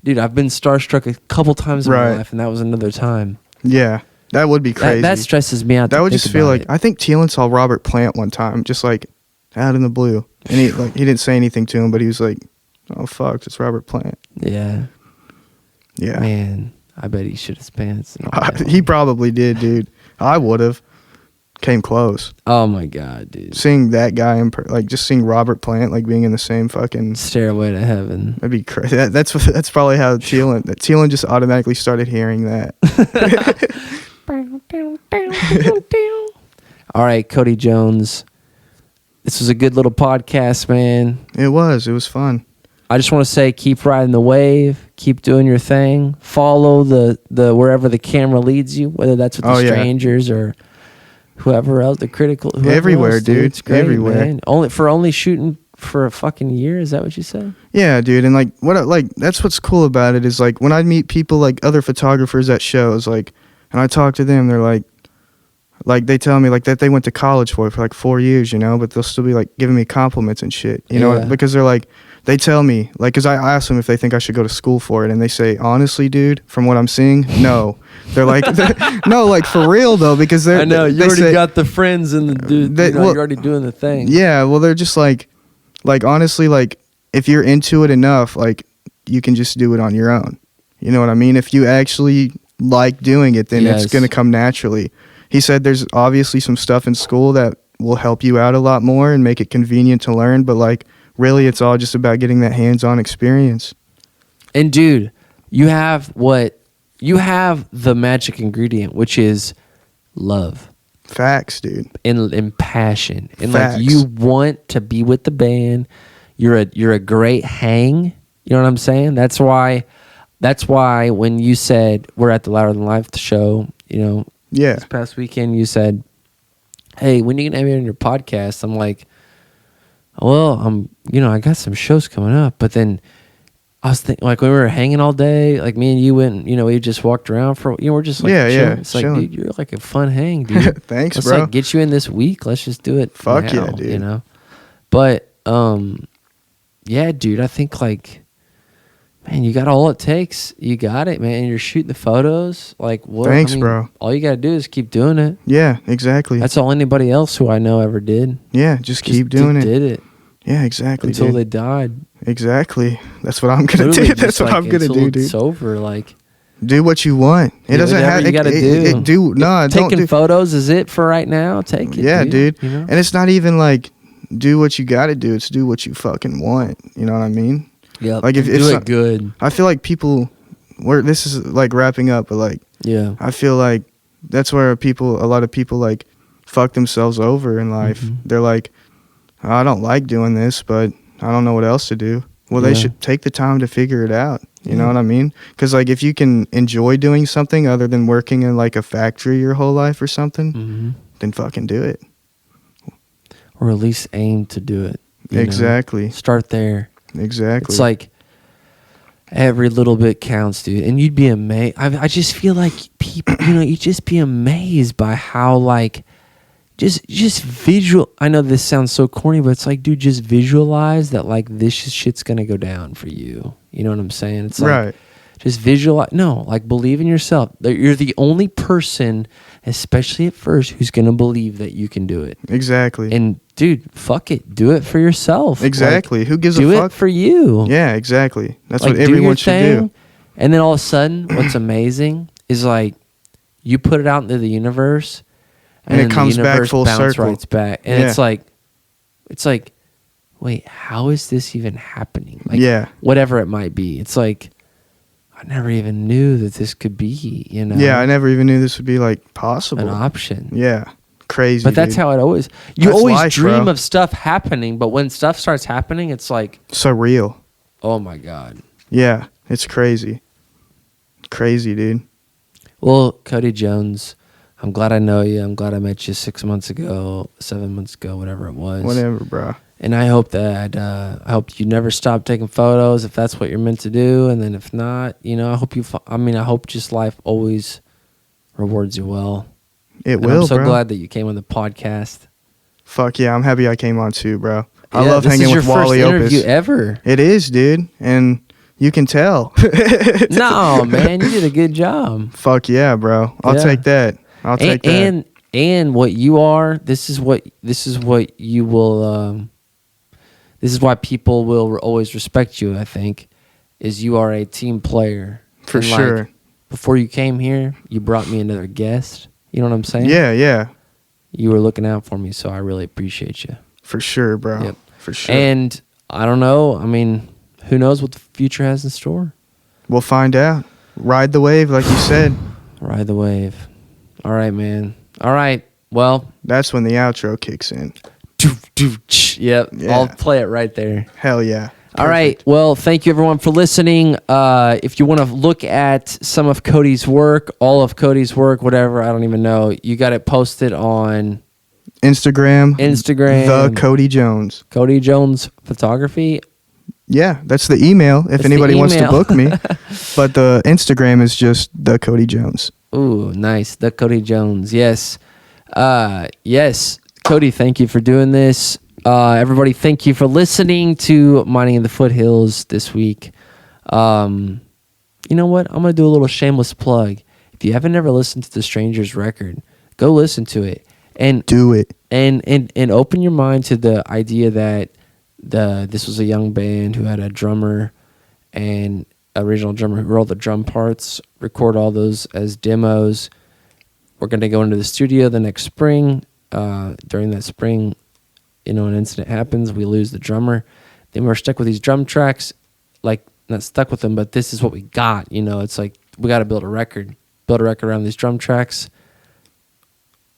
dude, I've been starstruck a couple times in my Right. life, and that was another time. Yeah, that would be crazy. That stresses me out. That to would think just feel about like it. I think Thielen saw Robert Plant one time, just like out in the blue, and he didn't say anything to him, but he was like, "Oh fuck, it's Robert Plant." Yeah, Yeah, man, I bet he shit his pants. and all that. he probably did, dude. I would have came close. Oh my god, dude! Seeing that guy just seeing Robert Plant like being in the same fucking. Stairway to Heaven. That'd be crazy. That's probably how Thielen just automatically started hearing that. All right, Kody Jones. This was a good little podcast, man. It was fun. I just want to say, keep riding the wave, keep doing your thing, follow the wherever the camera leads you, whether that's with the Oh, yeah. strangers or whoever else, the critical, whoever Everywhere, else, dude. It's great, Everywhere. man. Only shooting for a fucking year. Is that what you said? Yeah, dude, and that's what's cool about it is like when I meet people like other photographers at shows, like, and I talk to them, they're like, like they tell me like that they went to college for like 4 years, you know, but they'll still be like giving me compliments and shit, you know, because they're like, they tell me like, because I ask them if they think I should go to school for it, and they say, honestly, dude, from what I'm seeing, no. They're like, no, like for real though, because they're, I know you they already say, got the friends and the dude. You're already doing the thing. Yeah, well, they're just like honestly, like if you're into it enough, like you can just do it on your own. You know what I mean? If you actually like doing it, then it's gonna come naturally. He said there's obviously some stuff in school that will help you out a lot more and make it convenient to learn, but like really it's all just about getting that hands-on experience. And dude, you have the magic ingredient, which is love. Facts, dude. And passion. And Facts. like you want to be with the band. You're a great hang. You know what I'm saying? That's why when you said we're at the Louder Than Life show, you know, this past weekend, you said, hey, when are you going to have me on your podcast? I'm like, well, I got some shows coming up. But then I was thinking, like, when we were hanging all day, like me and you went, you know, we just walked around for, you know, we're just like, chilling. It's like, dude, you're like a fun hang, dude. Thanks, Let's bro. Like get you in this week. Let's just do it. Fuck now, yeah, dude. You know? But, yeah, dude, I think like, man, you got all it takes. You got it, man. You're shooting the photos. Like, what? Thanks, bro. All you got to do is keep doing it. Yeah, exactly. That's all anybody else who I know ever did. Yeah, just keep doing it. Did it. Yeah, exactly. Until they died. Exactly. That's what I'm gonna do. That's what I'm gonna do, dude. It's over. Like, do what you want. It doesn't have. You got to do. Taking photos is it for right now. Take it. Yeah, dude. You know? And it's not even like do what you got to do. It's do what you fucking want. You know what I mean? Yeah. Like if do it's it good. I feel like people. This is like wrapping up, but like yeah, I feel like that's where a lot of people like fuck themselves over in life. Mm-hmm. They're like, I don't like doing this, but I don't know what else to do. Well, they should take the time to figure it out. You know what I mean? Because like if you can enjoy doing something other than working in like a factory your whole life or something, then fucking do it. Or at least aim to do it. Exactly. Start there. Exactly. It's like every little bit counts, dude. And you'd be amazed. I just feel like people, you'd just be amazed by how like just visual. I know this sounds so corny, but it's like, dude, just visualize that like this shit's gonna go down for you. You know what I'm saying? It's like, right. Just visualize. No, like believe in yourself. You're the only person, especially at first, who's gonna believe that you can do it. Exactly. And dude, fuck it, do it for yourself. Exactly. Like, who gives a fuck? Do it for you. Yeah, exactly. That's like, what everyone should do. And then all of a sudden, what's amazing is like you put it out into the universe. And it comes back full circle. Right back. And it's like, wait, how is this even happening? Like, whatever it might be. It's like, I never even knew that this could be, Yeah, I never even knew this would be like possible. An option. Yeah. Crazy. But that's dude. how it always, you always life, dream of stuff happening, but when stuff starts happening, it's like surreal. Oh my God. Yeah, it's crazy. Crazy, dude. Well, Kody Jones, I'm glad I know you. I'm glad I met you 6 months ago, 7 months ago, whatever it was. Whatever, bro. And I hope that I hope you never stop taking photos if that's what you're meant to do. And then if not, I hope I hope just life always rewards you well. It will, I'm so bro. glad that you came on the podcast. Fuck yeah, I'm happy I came on too, bro. I love hanging with Wally Opus. This is your first interview ever. It is, dude. And you can tell. No, man, you did a good job. Fuck yeah, bro. I'll take that. I'll take that. And what you are, this is what you will this is why people will always respect you, I think, is you are a team player. For sure. Like, before you came here, you brought me another guest. You know what I'm saying? Yeah, yeah. You were looking out for me, so I really appreciate you. For sure, bro. Yep. For sure. And I don't know. I mean, who knows what the future has in store? We'll find out. Ride the wave, like you said. Ride the wave. All right, man. All right. Well, that's when the outro kicks in. Yep. Yeah. I'll play it right there. Hell yeah. Perfect. All right. Well, thank you everyone for listening. If you want to look at some of Kody's work, all of Kody's work, whatever, I don't even know. You got it posted on Instagram. The Kody Jones. Kody Jones Photography. Yeah, that's the email if anybody wants to book me. But the Instagram is just the Kody Jones. Ooh, nice. The Kody Jones. Yes. Yes, Kody, thank you for doing this. Everybody, thank you for listening to Mining in the Foothills this week. You know what? I'm going to do a little shameless plug. If you haven't ever listened to The Stranger's record, go listen to it. And do it. And open your mind to the idea that this was a young band who had a drummer and original drummer who wrote the drum parts, record all those as demos. We're going to go into the studio the next spring. During that spring, an incident happens. We lose the drummer. Then we're stuck with these drum tracks, like not stuck with them, but this is what we got. It's like we got to build a record around these drum tracks.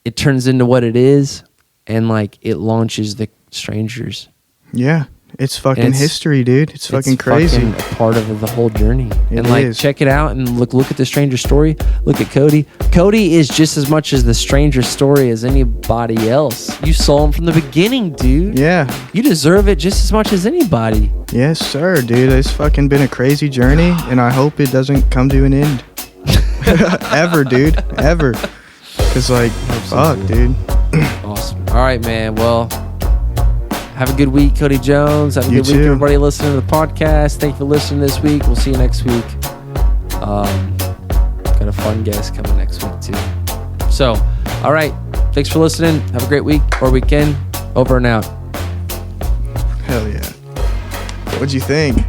It turns into what it is, and like it launches the Strangers. Yeah, it's fucking history, dude. It's fucking crazy. Fucking a part of the whole journey. It is. Check it out and look at the Stranger story. Look at Kody. Kody is just as much as the Stranger story as anybody else. You saw him from the beginning, dude. Yeah. You deserve it just as much as anybody. Yes, sir, dude. It's fucking been a crazy journey, and I hope it doesn't come to an end. Ever, dude. Ever. Because, fuck, dude. Awesome. All right, man. Well, have a good week, Kody Jones. Have a good week, everybody listening to the podcast. Thank you for listening this week. We'll see you next week. Got a fun guest coming next week, too. So, all right. Thanks for listening. Have a great week or weekend. Over and out. Hell yeah. What'd you think?